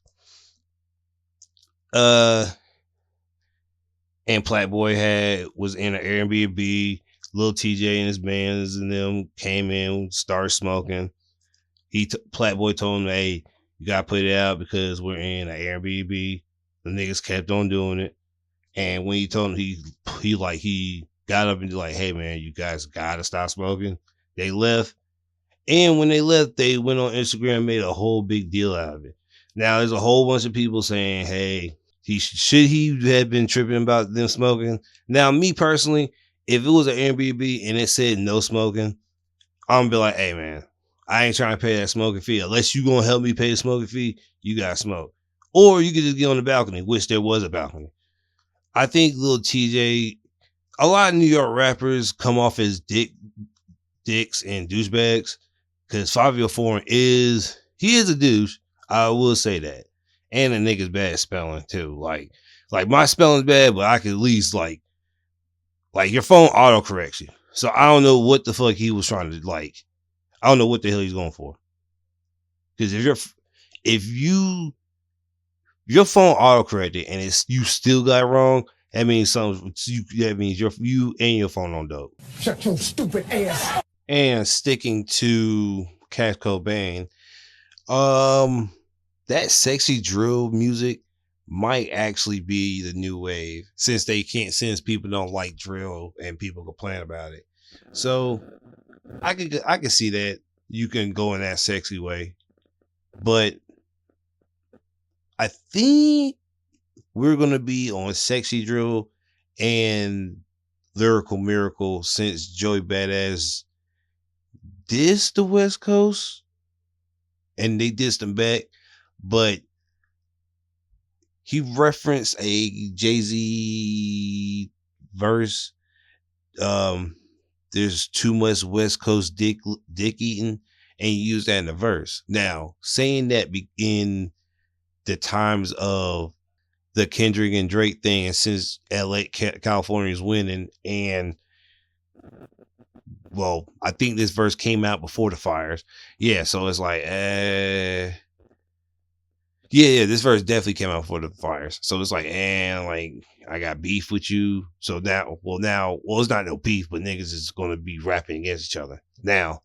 And Platboy was in an Airbnb. Lil TJ and his bands and them came in, started smoking. Platboy told him, "Hey, you gotta put it out because we're in an Airbnb." The niggas kept on doing it, and when he told him, he got up and like, "Hey man, you guys gotta stop smoking." They left, and when they left, they went on Instagram and made a whole big deal out of it. Now there's a whole bunch of people saying, "Hey, should he have been tripping about them smoking?" Now, me personally, if it was an Airbnb and it said no smoking, I'm gonna be like, "Hey man, I ain't trying to pay that smoking fee. Unless you gonna help me pay the smoking fee, you gotta smoke." Or you could just get on the balcony, which there was a balcony. I think Lil TJ, a lot of New York rappers come off as dicks and douchebags, because Fabio Foreign is a douche. I will say that. And the nigga's bad spelling too. Like my spelling's bad, but I can at least like your phone autocorrects you. So I don't know what the fuck he was trying to like. I don't know what the hell he's going for. Because if your phone autocorrected and you still got it wrong, that means you and your phone on dope. Shut your stupid ass. And sticking to Cash Cobain, that sexy drill music might actually be the new wave, since people don't like drill and people complain about it. So I can see that you can go in that sexy way, but I think we're gonna be on sexy drill and lyrical miracle, since Joey Badass dissed the West Coast and they dissed them back, but he referenced a Jay-Z verse. There's too much West Coast dick eating, and he used that in the verse. Now, saying that in the times of the Kendrick and Drake thing, and since LA, California is winning, and well, I think this verse came out before the fires. Yeah, so it's like, yeah, this verse definitely came out before the fires. So it's like, like I got beef with you. So now, it's not no beef, but niggas is gonna be rapping against each other. Now,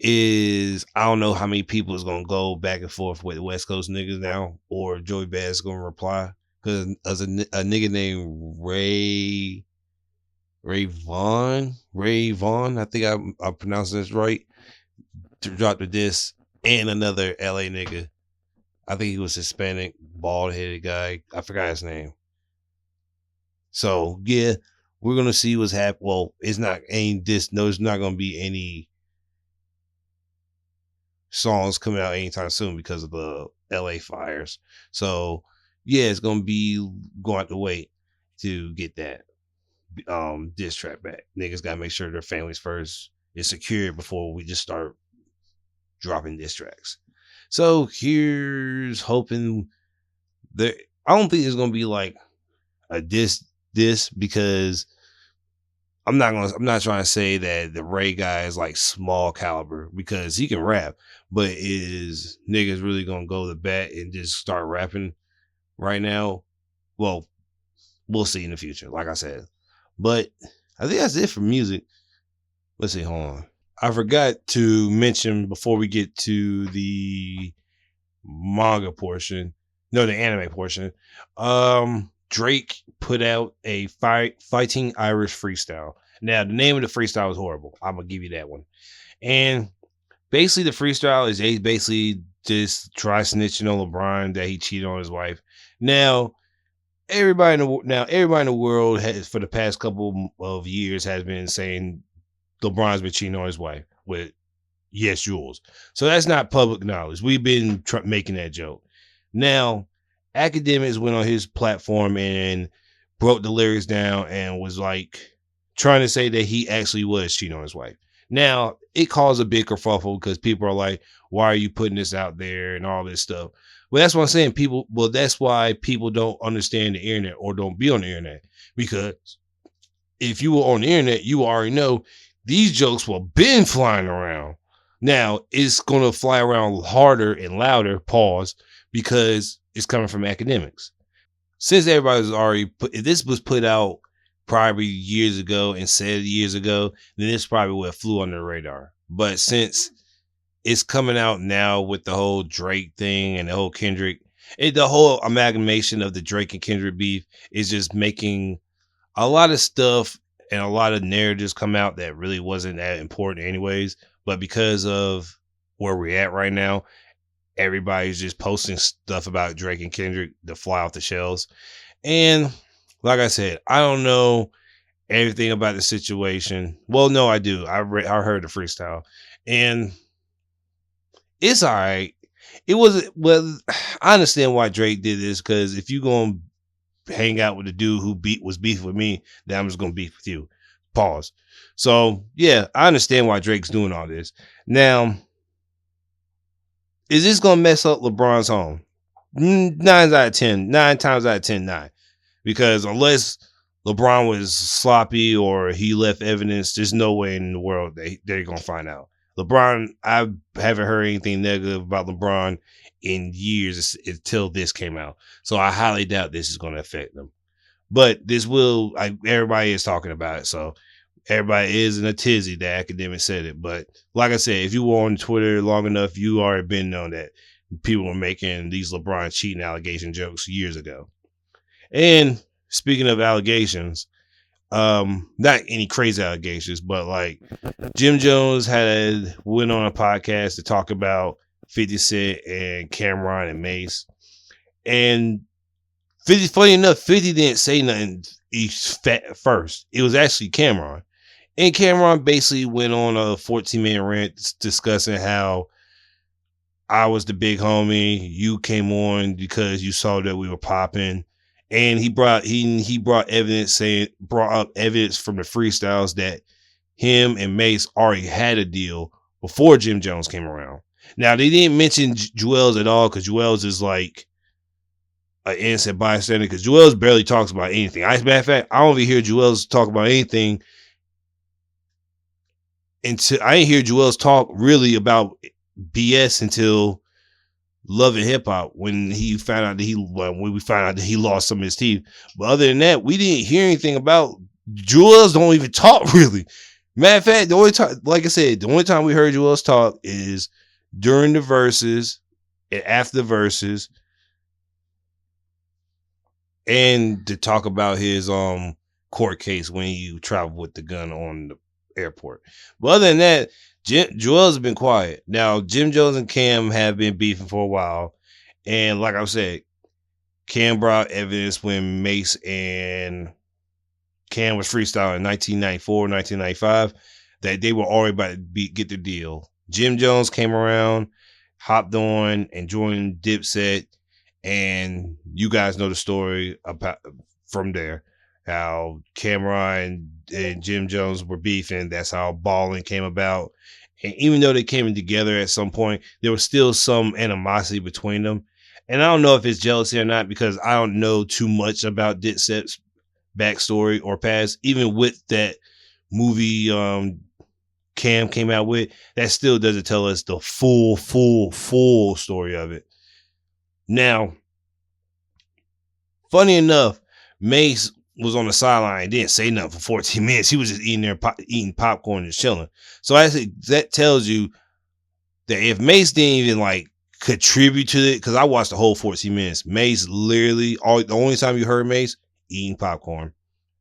is I don't know how many people is gonna go back and forth with West Coast niggas now, or Joey Badass gonna reply because as a nigga named Ray Vaughn, I think I pronounced this right, to drop the disc, and another LA nigga. I think he was Hispanic, bald headed guy. I forgot his name. So yeah, we're gonna see what's happening. Well, it's not there's not gonna be any songs coming out anytime soon because of the LA fires. So yeah, it's gonna be going to have to wait to get that diss track back. Niggas gotta make sure their families first is secure before we just start dropping diss tracks. So here's hoping there. I don't think it's gonna be like a diss because I'm not trying to say that the Ray guy is like small caliber because he can rap, but is niggas really gonna go to bat and just start rapping right now? Well, we'll see in the future, like I said. But I think that's it for music. Let's see, hold on. I forgot to mention before we get to the manga portion, no, the anime portion. Drake put out a fighting Irish freestyle. Now, the name of the freestyle is horrible. I'm gonna give you that one. And basically, the freestyle is basically just try snitching on LeBron that he cheated on his wife. Now, everybody in the world has, for the past couple of years, has been saying LeBron's been cheating on his wife with Yes Jules. So that's not public knowledge. We've been making that joke. Now, Academics went on his platform and broke the lyrics down and was like trying to say that he actually was cheating on his wife. Now, it caused a big kerfuffle because people are like, why are you putting this out there and all this stuff? Well, that's what I'm saying. That's why people don't understand the internet or don't be on the internet. Because if you were on the internet, you already know these jokes were been flying around. Now, it's going to fly around harder and louder, pause, because it's coming from academics. Since everybody's already if this was put out probably years ago and said years ago, then this probably would have flew under the radar. But since it's coming out now with the whole Drake thing and the whole Kendrick, the whole amalgamation of the Drake and Kendrick beef is just making a lot of stuff and a lot of narratives come out that really wasn't that important anyways. But because of where we're at right now, everybody's just posting stuff about Drake and Kendrick to fly off the shelves. And like I said, I don't know everything about the situation. Well, no, I do. I heard the freestyle and it's all right. It was, well, I understand why Drake did this because if you going to hang out with the dude who was beef with me, then I'm just going to beef with you. Pause. So yeah, I understand why Drake's doing all this. Now, is this going to mess up LeBron's home? 9 times out of 10, 9. Because unless LeBron was sloppy or he left evidence, there's no way in the world they're going to find out. LeBron, I haven't heard anything negative about LeBron in years until this came out. So I highly doubt this is going to affect them. But this will, everybody is talking about it. So everybody is in a tizzy that Academic said it. But like I said, if you were on Twitter long enough, you already been known that people were making these LeBron cheating allegation jokes years ago. And speaking of allegations, not any crazy allegations, but like Jim Jones went on a podcast to talk about 50 Cent and Cameron and Mace. And 50, funny enough, 50 didn't say nothing first. It was actually Cameron. And Cameron basically went on a 14-minute rant discussing how I was the big homie. You came on because you saw that we were popping. And he brought evidence brought up evidence from the freestyles that him and Mace already had a deal before Jim Jones came around. Now, they didn't mention Juelz at all because Juelz is like an innocent bystander because Juelz barely talks about anything. As a matter of fact, I don't even hear Juelz talk about anything until I didn't hear Juelz talk really about BS until Love and Hip Hop when we found out that he lost some of his teeth. But other than that, we didn't hear anything about Juelz. Don't even talk really. Matter of fact, the only time, like I said, the only time we heard Joel talk is during the verses and after the verses, and to talk about his court case when you travel with the gun on the airport. But other than that, Joel's been quiet. Now, Jim Jones and Cam have been beefing for a while, and like I said, Cam brought evidence when Mace and Cam was freestyling in 1994, 1995, that they were already about to get the deal. Jim Jones came around, hopped on, and joined Dipset, and you guys know the story about from there. How Cameron and Jim Jones were beefing. That's how Ballin' came about. And even though they came together at some point, there was still some animosity between them. And I don't know if it's jealousy or not because I don't know too much about Dipset's backstory or past. Even with that movie Cam came out with, that still doesn't tell us the full story of it. Now, funny enough, Mace was on the sideline and didn't say nothing for 14 minutes. He was just eating there, eating popcorn and chilling. So that tells you that if Mace didn't even like contribute to it, because I watched the whole 14 minutes, Mace literally, the only time you heard Mace, eating popcorn.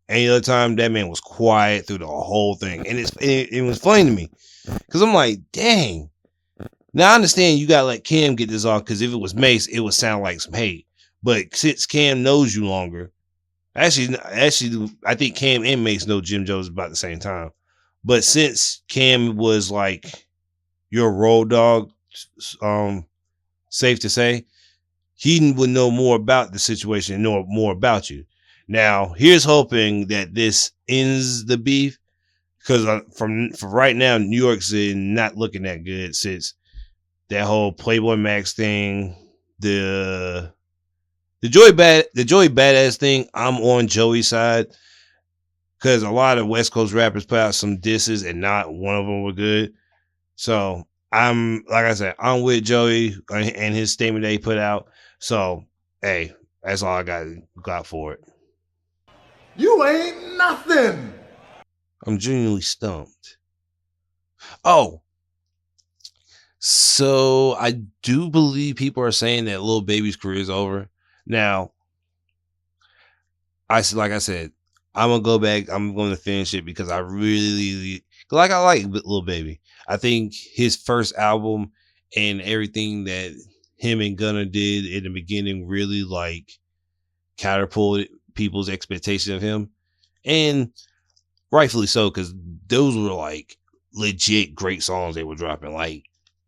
Any other time, that man was quiet through the whole thing. And it was funny to me. Because I'm like, dang. Now I understand you got to let Cam get this off, because if it was Mace, it would sound like some hate. But since Cam knows you longer, actually, I think Cam and Mace know Jim Jones about the same time. But since Cam was like your road dog, safe to say, he would know more about the situation and know more about you. Now, here's hoping that this ends the beef, because from right now, New York's not looking that good since that whole Playboy Max thing, the Joey Badass thing. I'm on Joey's side because a lot of West Coast rappers put out some disses and not one of them were good. So I'm with Joey and his statement that he put out. So hey, that's all I got for it. You ain't nothing. I'm genuinely stumped. Oh, so I do believe people are saying that Lil Baby's career is over. Now, like I said, I'm gonna go back. I'm going to finish it because I really like Lil Baby. I think his first album and everything that him and Gunna did in the beginning really like catapulted people's expectation of him, and rightfully so, because those were like legit great songs they were dropping, like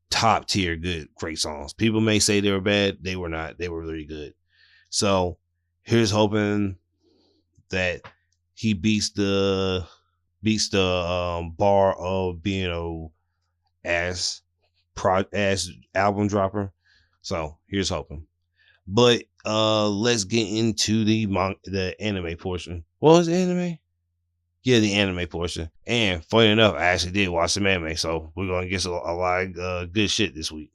top tier good great songs. People may say they were bad, they were not. They were really good. So here's hoping that he beats the bar of being a ass album dropper. So here's hoping. But let's get into the anime portion. What was the anime? Yeah, the anime portion. And funny enough, I actually did watch some anime, so we're gonna get a lot of good shit this week.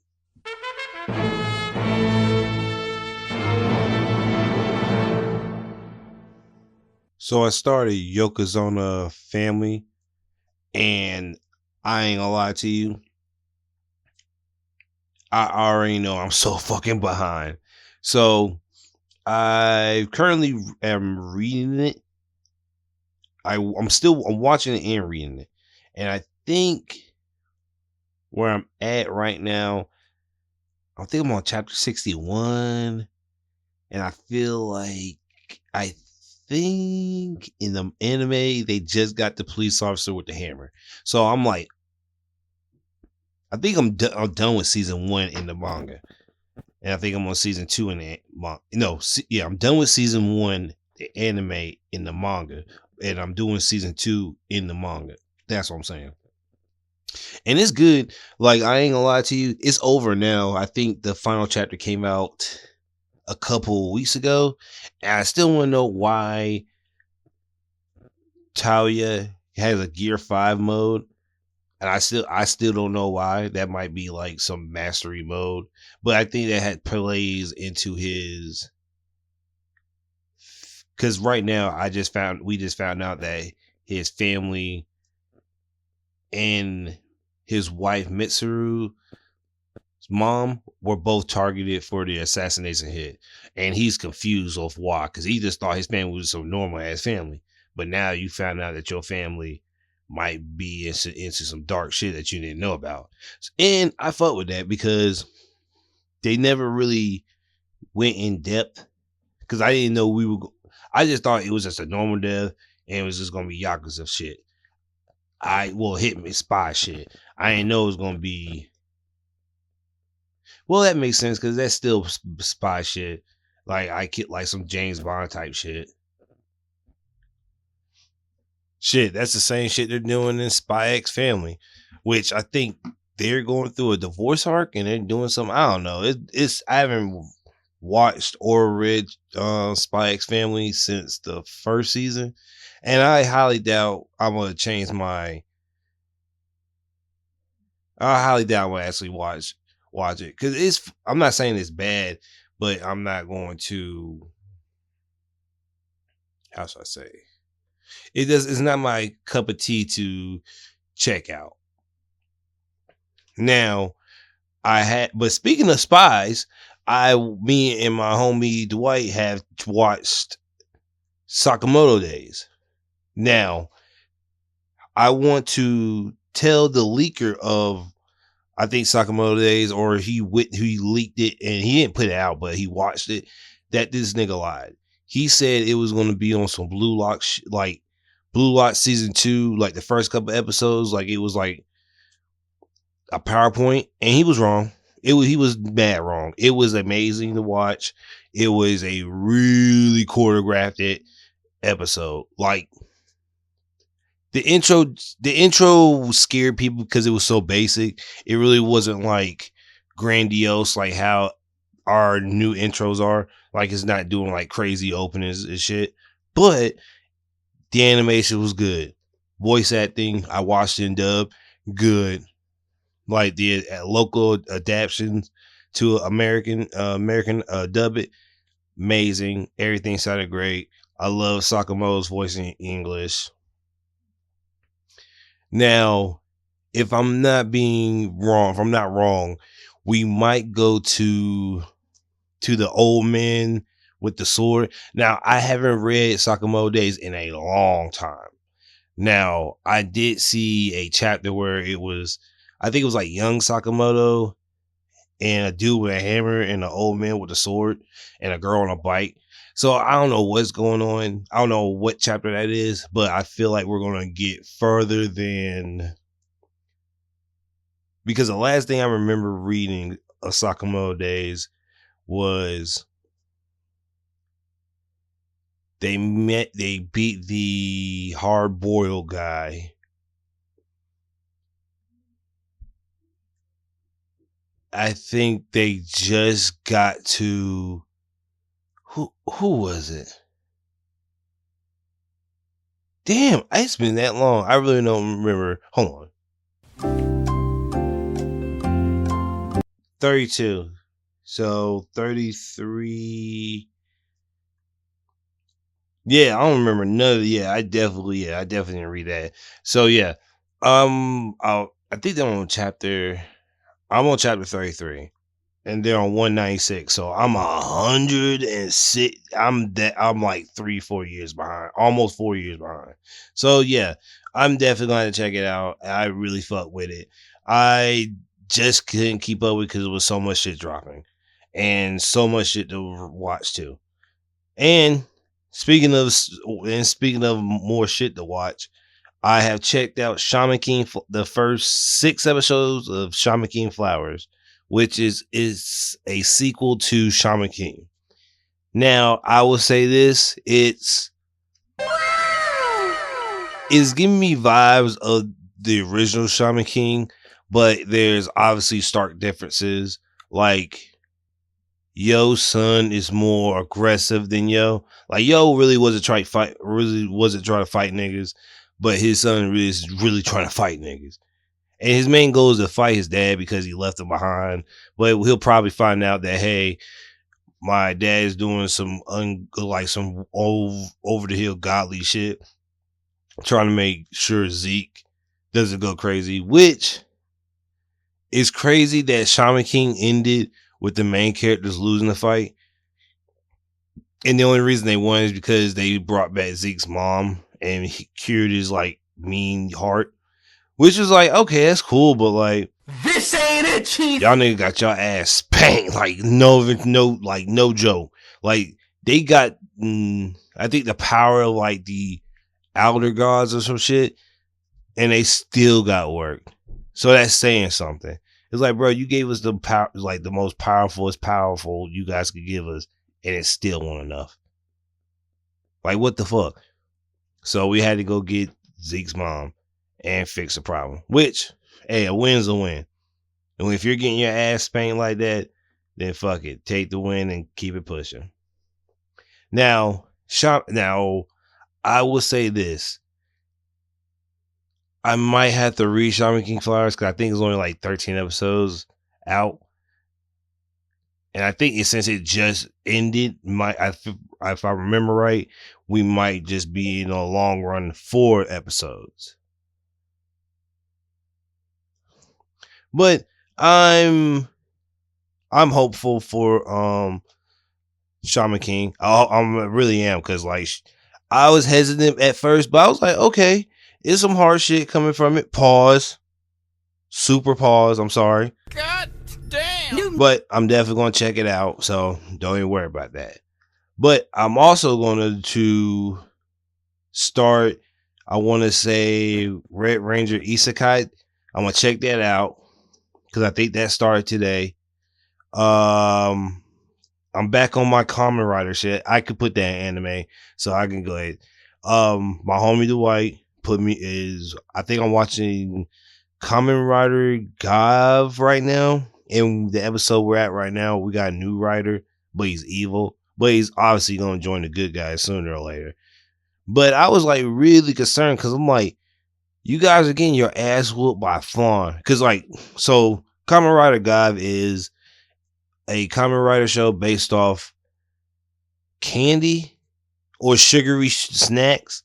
So I started Yokozuna Family, and I ain't gonna lie to you, I already know I'm so fucking behind. So I currently am reading it. I'm watching it and reading it. And I think where I'm at right now, I think I'm on chapter 61. And I feel like I think in the anime they just got the police officer with the hammer. So I'm like, I think I'm done with season 1 in the manga. And I think I'm on season 2 in the manga. No, I'm done with season 1, the anime in the manga. And I'm doing season 2 in the manga. That's what I'm saying. And it's good. Like, I ain't gonna lie to you, it's over now. I think the final chapter came out a couple weeks ago. And I still want to know why Talia has a Gear 5 mode. And I still don't know why. That might be like some mastery mode. But I think that plays into his, because right now we just found out that his family and his wife Mitsuru's mom were both targeted for the assassination hit, and he's confused of why, because he just thought his family was some normal ass family, but now you found out that your family might be into some dark shit that you didn't know about. And I fuck with that because they never really went in depth, because I didn't know we were. I just thought it was just a normal death and it was just gonna be Yakuza shit. Hit me spy shit. I didn't know it was gonna be. Well, that makes sense because that's still spy shit. Like I get like some James Bond type shit. Shit, that's the same shit they're doing in Spy X Family, which I think they're going through a divorce arc and they're doing something. I don't know. It's I haven't watched or read Spy X Family since the first season, and I highly doubt I'm gonna change my. I highly doubt I'm gonna actually watch it because it's. I'm not saying it's bad, but I'm not going to. How should I say? It's not my cup of tea to check out. Now, but speaking of spies, me and my homie Dwight have watched Sakamoto Days. Now, I want to tell the leaker of, I think Sakamoto Days, or he leaked it and he didn't put it out, but he watched it, that this nigga lied. He said it was going to be on some Blue Lock, like Blue Lock season 2, like the first couple episodes, like it was like a PowerPoint, and he was wrong. He was mad wrong. It was amazing to watch. It was a really choreographed episode. Like the intro scared people because it was so basic. It really wasn't like grandiose like how our new intros are. Like it's not doing like crazy openings and shit. But the animation was good. Voice acting, I watched it in dub, good. Like the local adaptations to American dub it, amazing. Everything sounded great. I love Sakamoto's voice in English. Now, if I'm not wrong, we might go to the old man with the sword. Now, I haven't read Sakamoto Days in a long time. Now, I did see a chapter where I think it was like young Sakamoto and a dude with a hammer and an old man with a sword and a girl on a bike. So I don't know what's going on. I don't know what chapter that is, but I feel like we're going to get further than, because the last thing I remember reading of Sakamoto Days was they beat the hard boiled guy. I think they just got to who was it? Damn, it's been that long. I really don't remember. Hold on. 32. So 33. Yeah, I don't remember none of the, I definitely didn't read that. So yeah. I think they're on I'm on chapter 33. And they're on 196. So I'm 106. I'm like 3-4 years behind, almost 4 years behind. So yeah, I'm definitely going to check it out. I really fuck with it. I just couldn't keep up with because there was so much shit dropping and so much shit to watch too. And speaking of more shit to watch, I have checked out Shaman King, the first 6 episodes of Shaman King Flowers, which is a sequel to Shaman King. Now, I will say this, it's giving me vibes of the original Shaman King, but there's obviously stark differences. Like, Yo's son is more aggressive than Yo. Like, Yo really wasn't trying to fight niggas, but his son is really trying to fight niggas. And his main goal is to fight his dad because he left him behind. But he'll probably find out that, hey, my dad is doing some over the hill godly shit, trying to make sure Zeke doesn't go crazy, which is crazy that Shaman King ended with the main characters losing the fight. And the only reason they won is because they brought back Zeke's mom and he cured his like mean heart. Which is like, okay, that's cool, but like, This ain't it, Chief. y'all nigga got y'all ass spanked. Like, no joke. Like, they got, I think the power of like the Elder Gods or some shit, and they still got worked. So that's saying something. It's like, bro, you gave us the power, like the most powerful you guys could give us, and it still wasn't enough. Like, what the fuck? So we had to go get Zeke's mom and fix the problem. Which, hey, a win's a win. And if you're getting your ass spanked like that, then fuck it. Take the win and keep it pushing. Now, I will say this. I might have to read Shaman King Flowers because I think it's only like 13 episodes out. And I think since it just ended, if I remember right, we might just be in a long run 4 episodes. But I'm hopeful for Shaman King. I really am, because like I was hesitant at first, but I was like, okay, there's some hard shit coming from it. Pause. Super pause. I'm sorry. God damn. But I'm definitely going to check it out, so don't even worry about that. But I'm also going to start, I want to say, Red Ranger Isekai. I'm going to check that out because I think that started today. I'm back on my Kamen Rider shit. I could put that in anime, so I can go ahead. My homie Dwight I think I'm watching Kamen Rider Gav right now. In the episode we're at right now, we got a new writer, but he's evil. But he's obviously going to join the good guys sooner or later. But I was like really concerned because I'm like, you guys are getting your ass whooped by Fawn. Because like, so Kamen Rider Gav is a Kamen Rider show based off candy or sugary snacks.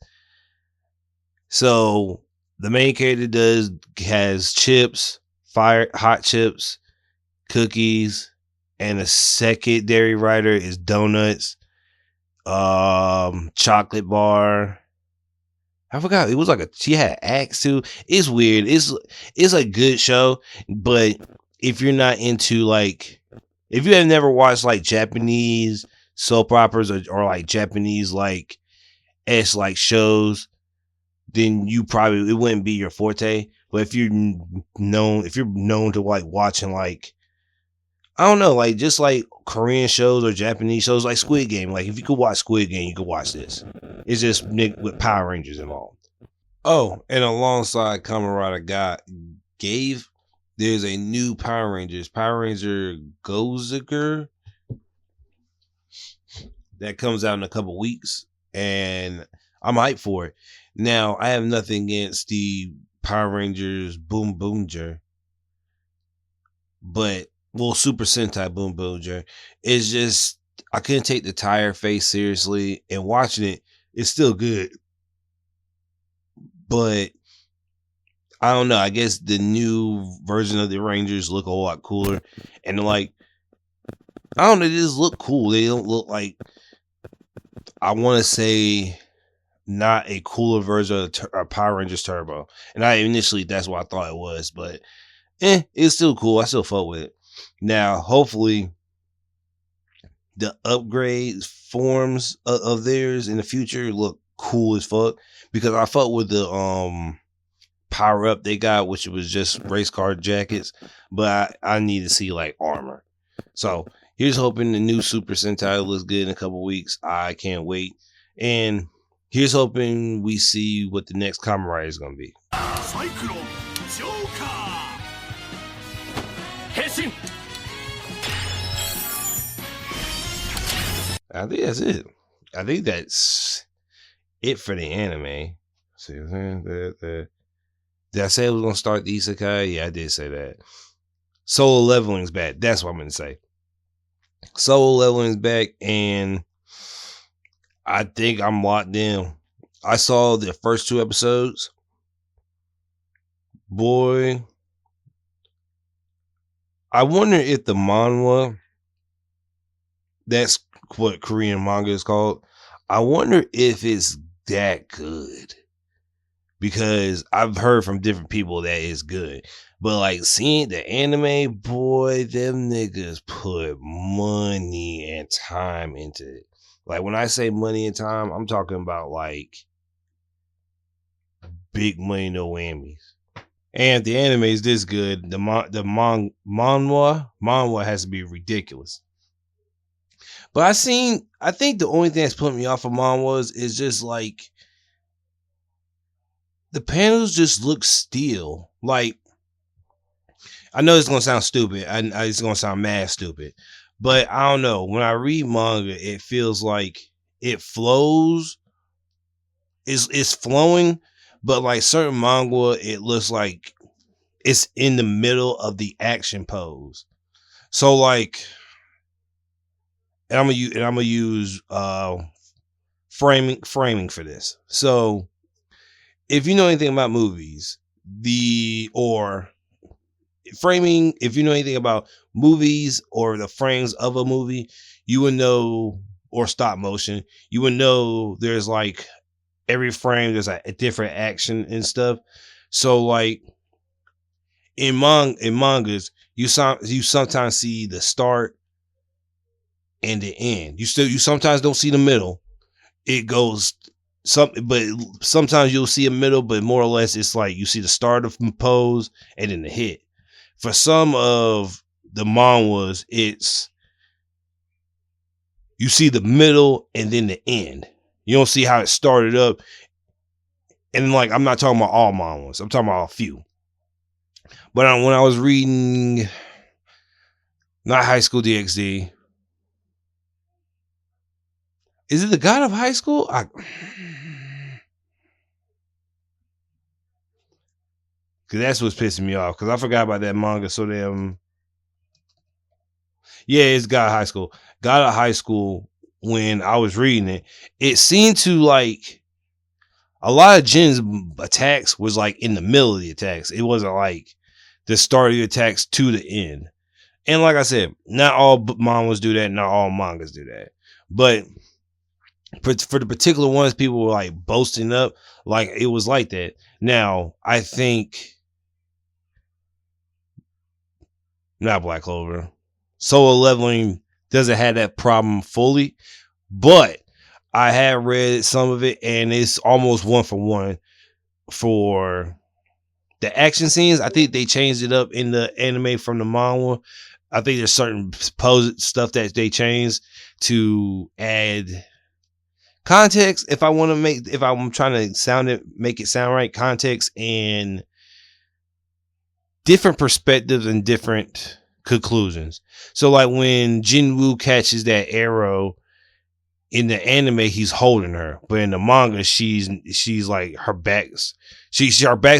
So the main character has chips, hot chips, cookies, and a secondary writer is donuts, chocolate bar. I forgot, it was like she had axe too. It's weird. It's a good show, but if you're not into like, if you have never watched like Japanese soap operas or like Japanese like like shows, then it wouldn't be your forte. But if you're known to like watching like, I don't know, like just like Korean shows or Japanese shows like Squid Game. Like if you could watch Squid Game, you could watch this. It's just with Power Rangers involved. Oh, and alongside Kamen Rider Gave, there's a new Power Ranger Goziger, that comes out in a couple weeks, and I'm hyped for it. Now, I have nothing against the Power Rangers Boom Boonger, but Super Sentai Boom Boonger. It's just, I couldn't take the tired face seriously, and watching it's still good. But I don't know. I guess the new version of the Rangers look a lot cooler, and like, I don't know, they just look cool. They don't look like, I want to say, not a cooler version of Power Rangers Turbo. And that's what I thought it was, but it's still cool. I still fuck with it. Now, hopefully, the upgrade forms of theirs in the future look cool as fuck, because I fuck with the power up they got, which was just race car jackets, but I need to see like armor. So here's hoping the new Super Sentai looks good in a couple weeks. I can't wait. And here's hoping we see what the next Kamen Rider is going to be. I think that's it. I think that's it for the anime. See, did I say I was going to start the Isekai? Yeah, I did say that. Solo leveling's back. That's what I'm going to say. Solo leveling's back, and I think I'm locked in. I saw the first 2 episodes, boy, I wonder if the manhwa, that's what Korean manga is called. I wonder if it's that good. Because I've heard from different people that it's good. But like seeing the anime, boy, them niggas put money and time into it. Like when I say money and time, I'm talking about like big money, no whammies. And if the anime is this good, the manhwa has to be ridiculous. But I think the only thing that's putting me off of manhwas is just like the panels just look still. Like, I know it's gonna sound stupid. It's gonna sound mad stupid, but I don't know. When I read manga, it feels like it flows. It's flowing, but like certain manga, it looks like it's in the middle of the action pose. So like, and I'm gonna use framing for this. So if you know anything about movies, framing, if you know anything about movies or the frames of a movie, you would know, or stop motion, you would know there's like every frame there's a different action and stuff. So like in mangas, you sometimes see the start and the end. You sometimes don't see the middle. It goes but sometimes you'll see a middle, but more or less it's like you see the start of the pose and then the hit. For some of the manhwas, it's you see the middle and then the end. You don't see how it started up. And like, I'm not talking about all manhwas. I'm talking about a few. But when I was reading, not High School DxD, is it the God of High School? Cause that's what's pissing me off. Cause I forgot about that manga. So damn. Yeah, it's God of High School. God of High School. When I was reading it, it seemed to like a lot of Jin's attacks was like in the middle of the attacks. It wasn't like the start of the attacks to the end. And like I said, not all mangas do that. Not all mangas do that. But for the particular ones people were like boasting up, like it was like that. Now, I think not Black Clover. Solo leveling doesn't have that problem fully, but I have read some of it and it's almost 1-for-1 for the action scenes. I think they changed it up in the anime from the manga. I think there's certain pose stuff that they changed to add context. If I'm trying to make it sound right, context and different perspectives and different conclusions. So like when Jinwoo catches that arrow in the anime, he's holding her, but in the manga, she's like her back's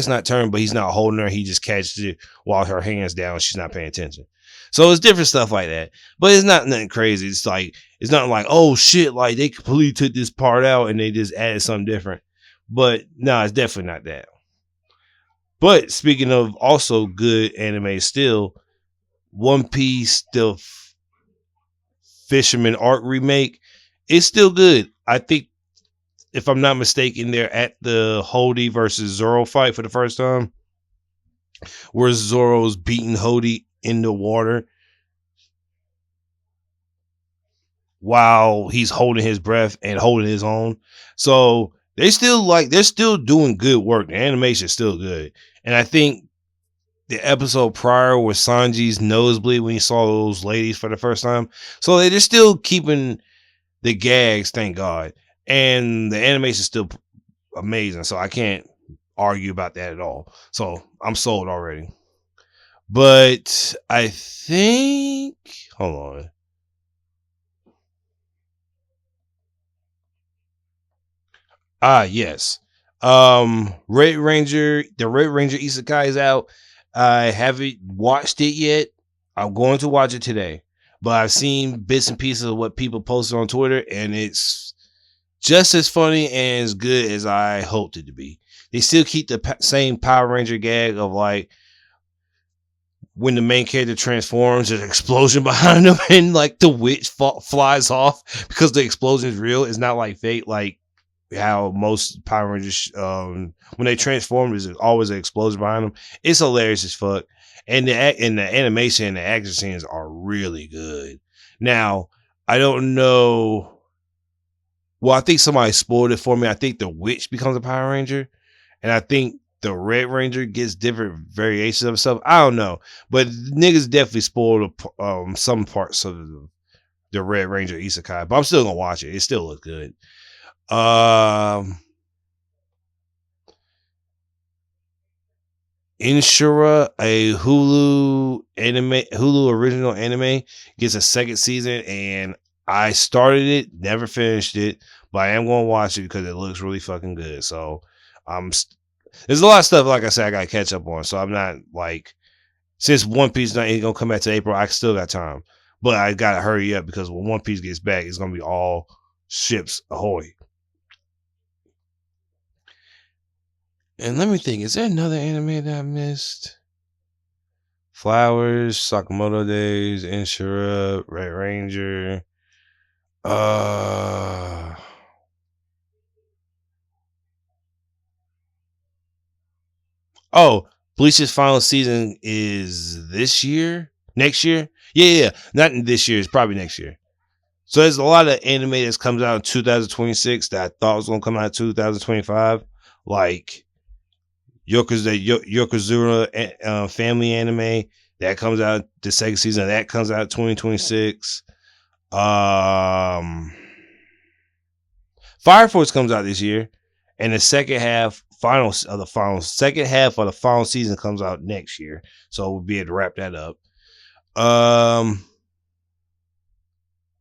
not turned, but he's not holding her. He just catches it while her hands down. She's not paying attention. So it's different stuff like that, but it's not nothing crazy. It's nothing like, oh shit, like they completely took this part out and they just added something different. But no, it's definitely not that. But speaking of also good anime, still One Piece, the Fisherman Arc remake, it's still good. I think, if I'm not mistaken, they're at the Hody versus Zoro fight for the first time, where Zoro's beating Hody in the water while he's holding his breath and holding his own. So they're still doing good work. The animation is still good. And I think the episode prior was Sanji's nosebleed when he saw those ladies for the first time. So they're still keeping the gags, thank God. And the animation is still amazing. So I can't argue about that at all. So I'm sold already. But I think, hold on. Yes. Red Ranger, the Red Ranger Isekai is out. I haven't watched it yet. I'm going to watch it today. But I've seen bits and pieces of what people posted on Twitter, and it's just as funny and as good as I hoped it to be. They still keep the same Power Ranger gag of like when the main character transforms, there's an explosion behind him, and like the witch flies off because the explosion is real. It's not like fake, like how most Power Rangers, when they transform, there's always an explosion behind them. It's hilarious as fuck, and the animation and the action scenes are really good. Now, I don't know. Well, I think somebody spoiled it for me. I think the witch becomes a Power Ranger, and I think the Red Ranger gets different variations of stuff. I don't know, but niggas definitely spoiled some parts of the Red Ranger Isekai. But I'm still gonna watch it. It still looks good. Inshura, a Hulu original anime, gets a second season, and I started it, never finished it, but I am gonna watch it because it looks really fucking good. So there's a lot of stuff, like I said, I gotta catch up on. So I'm not like, since One Piece ain't gonna come back to April, I still got time. But I gotta hurry up because when One Piece gets back, it's gonna be all ships ahoy. And let me think, is there another anime that I missed? Flowers, Sakamoto Days, Inshura, Red Ranger. Oh, Bleach's final season is this year? Next year? Yeah. Not this year. It's probably next year. So there's a lot of anime that comes out in 2026 that I thought was going to come out in 2025. Like Yokozuna family anime. That comes out, the second season of that comes out in 2026. Fire Force comes out this year. And the second half of the final season comes out next year, so we'll be able to wrap that up. Rurouni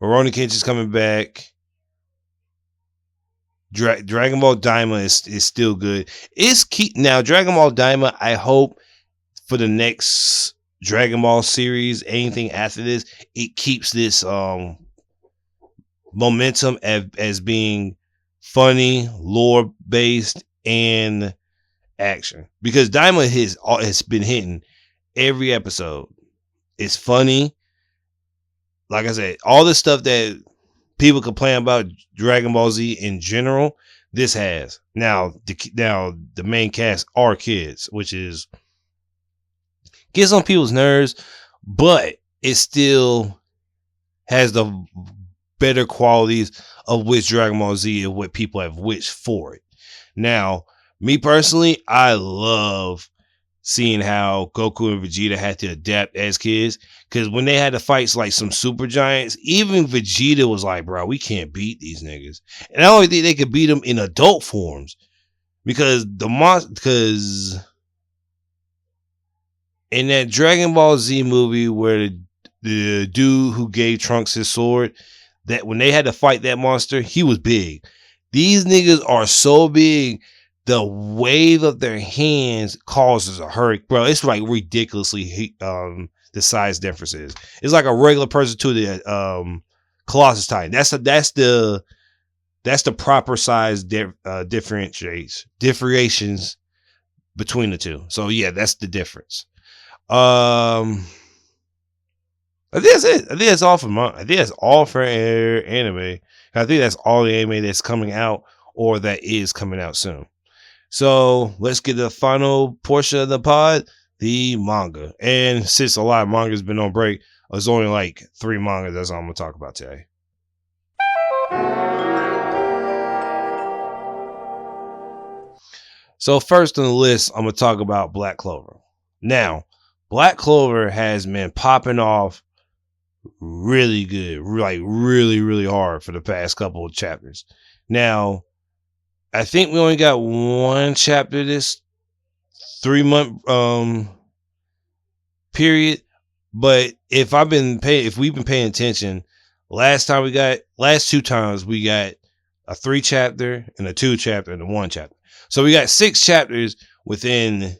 Kenshi's coming back. Dragon Ball Daima is still good. Now Dragon Ball Daima, I hope for the next Dragon Ball series, anything after this, it keeps this momentum as being funny, lore based, and action, because Daima has been hitting every episode. It's funny, like I said, all the stuff that people complain about Dragon Ball Z in general, this has. Now the main cast are kids, which gets on people's nerves, but it still has the better qualities of which Dragon Ball Z and what people have wished for it. Now, me personally, I love seeing how Goku and Vegeta had to adapt as kids, because when they had to fight like some super giants, even Vegeta was like, bro, we can't beat these niggas. And I only think they could beat them in adult forms, because in that Dragon Ball Z movie where the dude who gave Trunks his sword, that when they had to fight that monster, he was big. These niggas are so big, the wave of their hands causes a hurricane, bro. It's like ridiculously the size differences. It's like a regular person to the Colossus Titan. That's the proper size differentiations between the two. So yeah, that's the difference. I think that's it. I think that's all for anime. I think that's all the anime that's coming out or that is coming out soon. So let's get the final portion of the pod, the manga. And since a lot of manga has been on break, there's only like 3 manga that's all I'm going to talk about today. So first on the list, I'm going to talk about Black Clover. Now, Black Clover has been popping off really good, like really, really hard for the past couple of chapters. Now, I think we only got 1 chapter this 3-month period, but if we've been paying attention, last 2 times we got a 3 chapter and a 2 chapter and a 1 chapter. So we got 6 chapters within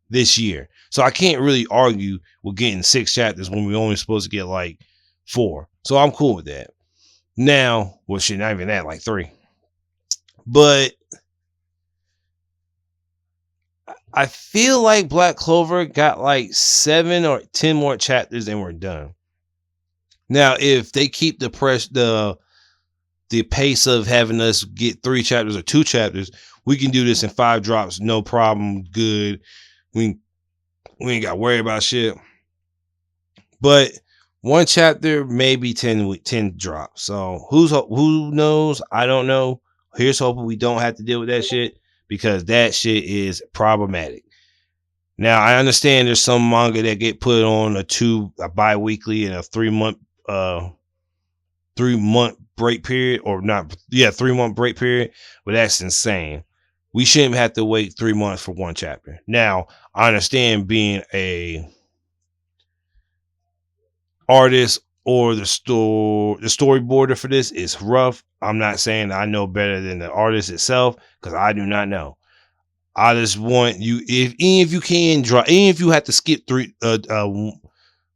this year. So I can't really argue with getting 6 chapters when we're only supposed to get like 4. So I'm cool with that. Now, well, shit, not even that, like 3. But I feel like Black Clover got like 7 or 10 more chapters and we're done. Now, if they keep the pace of having us get 3 chapters or 2 chapters, we can do this in 5 drops, no problem. Good. We ain't got to worry about shit. But 1 chapter, maybe 10 drops. So who knows? I don't know. Here's hoping we don't have to deal with that shit, because that shit is problematic. Now, I understand there's some manga that get put on a bi-weekly and a 3-month 3-month break period, or not, 3-month break period, but that's insane. We shouldn't have to wait 3 months for 1 chapter. Now, I understand being a artist or the storyboarder for this is rough. I'm not saying I know better than the artist itself, because I do not know. I just want you, even if you can draw, even if you have to skip 3,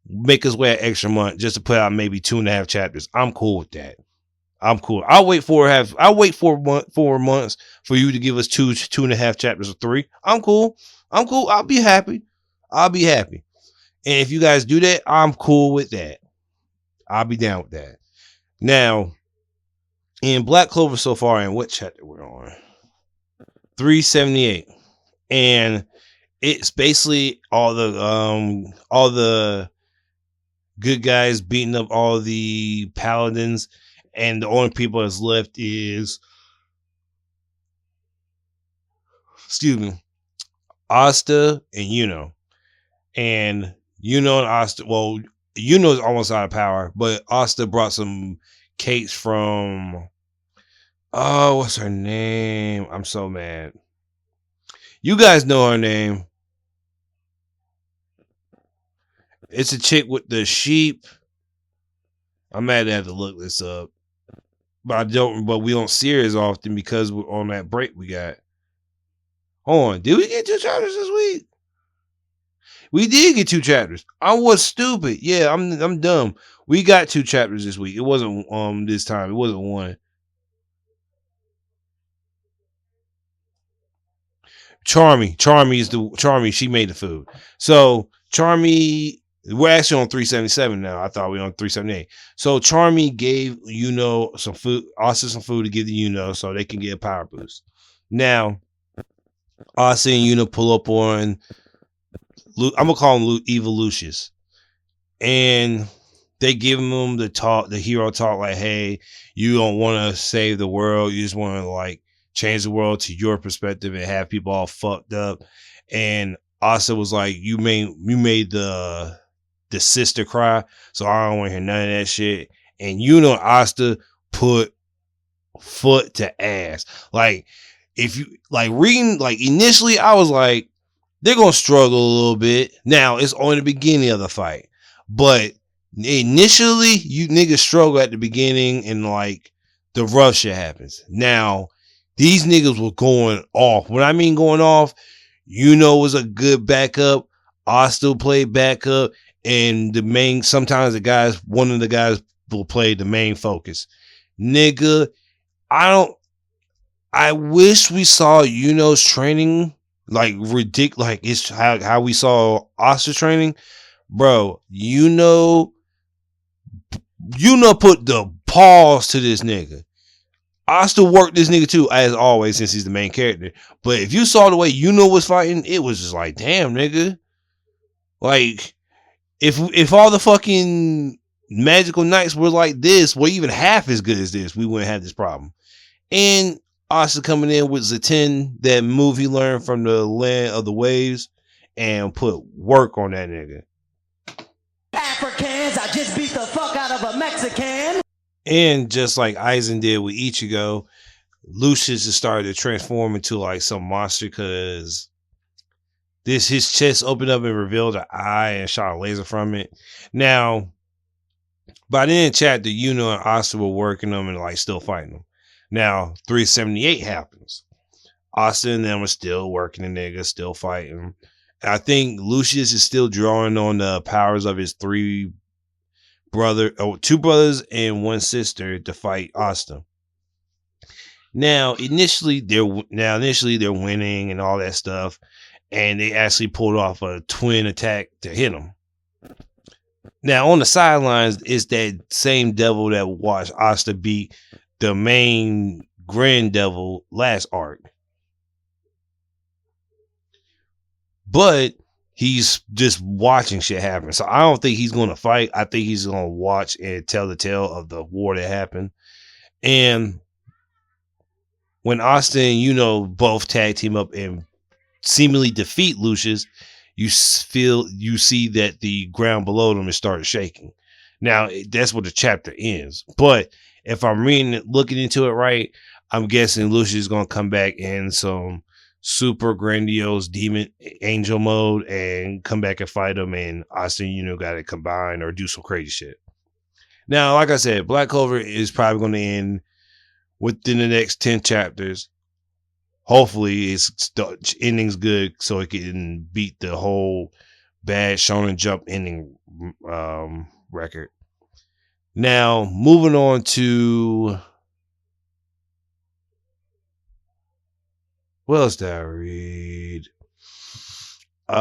make us wait an extra month just to put out maybe 2.5 chapters, I'm cool with that. I'm cool. I'll wait 4 months for you to give us 2.5 chapters or 3. I'm cool. I'll be happy. And if you guys do that, I'm cool with that. I'll be down with that. Now, in Black Clover so far, and what chapter we're on? 378. And it's basically all the good guys beating up all the paladins, and the only people that's left is, Asta and Yuno. And Yuno and Asta, well, Yuno is almost out of power, but Asta brought some cakes from, what's her name? I'm so mad. You guys know her name. It's a chick with the sheep. I'm mad to have to look this up. But we don't see her as often because we're on that break we got. Hold on. Did we get 2 chapters this week? We did get 2 chapters. I was stupid. Yeah, I'm dumb. We got 2 chapters this week. It wasn't this time. It wasn't 1. Charmy, she made the food. So Charmy, we're actually on 377 now. I thought we were on 378. So Charmy gave some food, Asa some food to give to so they can get a power boost. Now, Asa and Yuno pull up on, I'm gonna call him Evil Lucius, and they give him the hero talk, like, hey, you don't want to save the world, you just want to like change the world to your perspective and have people all fucked up. And Asa was like, you made the sister cry, so I don't want to hear none of that shit. And Asta put foot to ass. Like, if you like reading, like, initially I was like, they're gonna struggle a little bit. Now it's only the beginning of the fight, but initially you niggas struggle at the beginning, and like the rough shit happens. Now these niggas were going off. When I mean going off, was a good backup. Asta played backup, and sometimes one of the guys will play the main focus. Nigga, I wish we saw Yuno's training like ridiculous, like it's how we saw Asta training, bro. Yuno put the pause to this nigga. Asta worked this nigga too, as always, since he's the main character. But if you saw the way Yuno was fighting, it was just like, damn, nigga. Like, if all the fucking magical knights were like this, were even half as good as this, we wouldn't have this problem. And Asta coming in with Zaten, that move he learned from the Land of the Waves, and put work on that nigga. Africans, I just beat the fuck out of a Mexican. And just like Aizen did with Ichigo, Lucius just started to transform into like some monster, because his chest opened up and revealed an eye and shot a laser from it. Now, by the end of the chapter, Yuno and Asta were working them and like still fighting them. Now, 378 happens. Asta and them are still working the nigga, still fighting. I think Lucius is still drawing on the powers of his 2 brothers and 1 sister to fight Asta. Now initially they're winning and all that stuff, and they actually pulled off a twin attack to hit them. Now on the sidelines is that same devil that watched Asta beat the main Grand Devil last arc. But he's just watching shit happen. So I don't think he's going to fight. I think he's going to watch and tell the tale of the war that happened. And when Asta and Yuno both tag team up and seemingly defeat Lucius, you see that the ground below them is started shaking. Now that's where the chapter ends. But if I'm looking into it right, I'm guessing Lucius is going to come back in some super grandiose demon angel mode and come back and fight him, and Asta and Yuno got to combine or do some crazy shit. Now, like I said, Black Clover is probably going to end within the next 10 chapters. Hopefully the ending's good so it can beat the whole bad Shonen Jump ending record. Now, moving on to what else did I read? I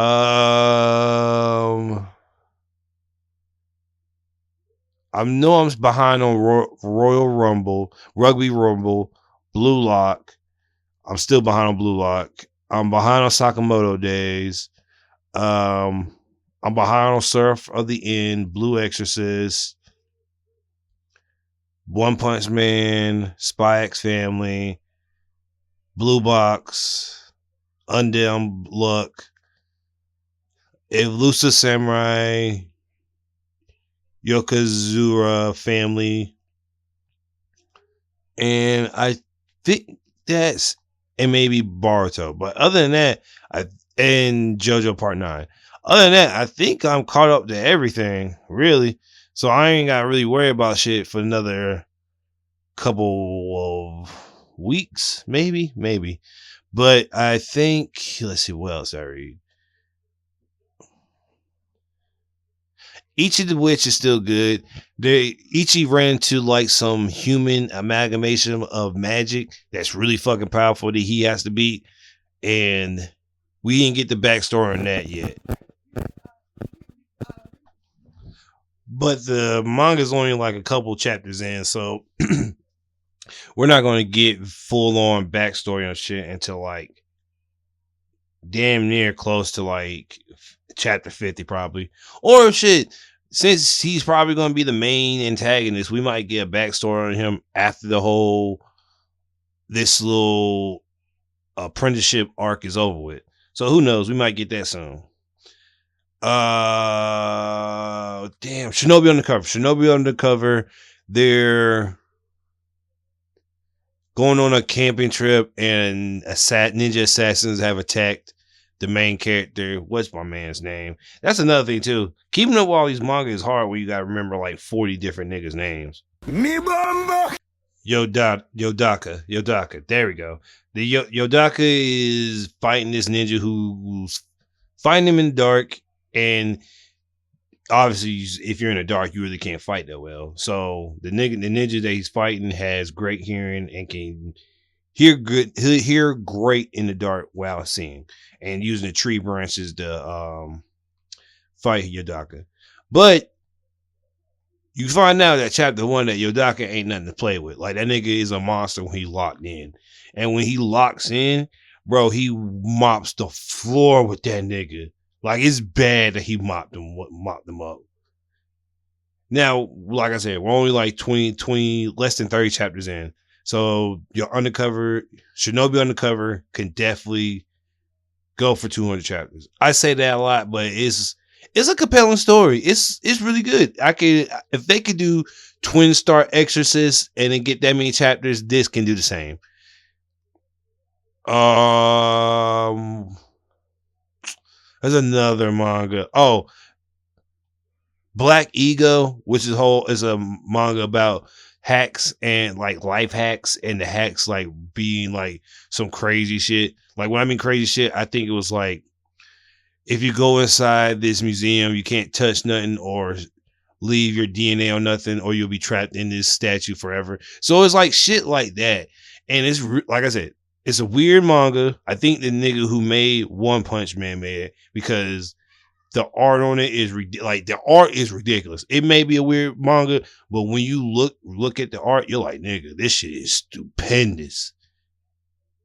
know I'm behind on Royal Rumble, Rugby Rumble, Blue Lock. I'm still behind on Blue Lock. I'm behind on Sakamoto Days. I'm behind on Surf of the End, Blue Exorcist, One Punch Man, Spy X Family, Blue Box, Undead Luck, Elusive Samurai, Yokozuna Family, and I think that's, and maybe Boruto. But other than that, and JoJo Part 9. Other than that, I think I'm caught up to everything, really. So I ain't got to really worry about shit for another couple of weeks, maybe. But I think, let's see what else I read. Each of the which is still good. Ichi ran into like some human amalgamation of magic that's really fucking powerful that he has to beat. And we didn't get the backstory on that yet. But the manga's only like a couple chapters in, so we're not going to get full on backstory on shit until like damn near close to like chapter 50 probably. Or shit, since he's probably going to be the main antagonist, we might get a backstory on him after this little apprenticeship arc is over with. So who knows? We might get that soon. Damn, Shinobi Undercover. They're going on a camping trip, and ninja assassins have attacked the main character. What's my man's name? That's another thing too. Keeping up with all these manga is hard when you gotta remember like 40 different niggas' names. Yodaka. There we go. The Yodaka is fighting this ninja who's fighting him in the dark, and obviously if you're in the dark, you really can't fight that well. So the ninja that he's fighting has great hearing and can hear great in the dark while seeing, and using the tree branches to fight Yodaka. But you find out that chapter 1 that Yodaka ain't nothing to play with. Like, that nigga is a monster when he locked in. And when he locks in, bro, he mops the floor with that nigga. Like, it's bad that he mopped them up. Now, like I said, we're only like 20, less than 30 chapters in. So your Shinobi Undercover can definitely go for 200 chapters. I say that a lot, but it's a compelling story. It's really good. If they could do Twin Star Exorcist and then get that many chapters, this can do the same. There's another manga. Oh, Black Ego, which is a manga about hacks and like life hacks, and the hacks like being like some crazy shit. Like, when I mean crazy shit, I think it was like, if you go inside this museum, you can't touch nothing or leave your DNA on nothing, or you'll be trapped in this statue forever. So it's like shit like that. And it's like I said, it's a weird manga. I think the nigga who made One Punch Man made it because the art on it is like the art is ridiculous. It may be a weird manga, but when you look at the art, you're like, nigga, this shit is stupendous.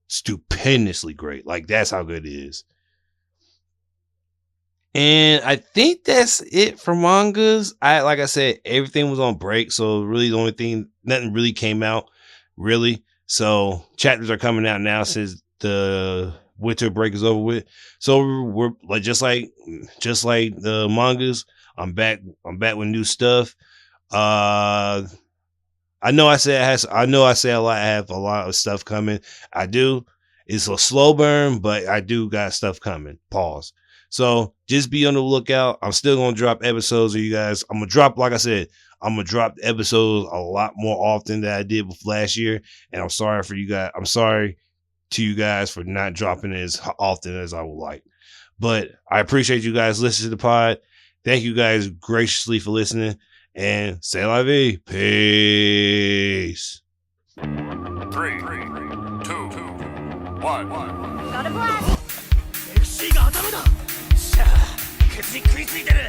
Stupendously great. Like that's how good it is. And I think that's it for mangas. Like I said, everything was on break, so really the only thing, nothing really came out, really. So chapters are coming out now since the winter break is over with. So we're like just like the mangas. I'm back with new stuff. I know I say a lot. I have a lot of stuff coming. I do. It's a slow burn, but I do got stuff coming. Pause. So just be on the lookout. I'm still gonna drop episodes of you guys. I'm gonna drop, like I said, I'm gonna drop episodes a lot more often than I did last year. And I'm sorry for you guys. I'm sorry to you guys for not dropping as often as I would like. But I appreciate you guys listening to the pod. Thank you guys graciously for listening. And c'est la vie. Peace. 3, 2, 1. Got a blast! 歴史が頭だ！しゃあ、ケツに食いついてる！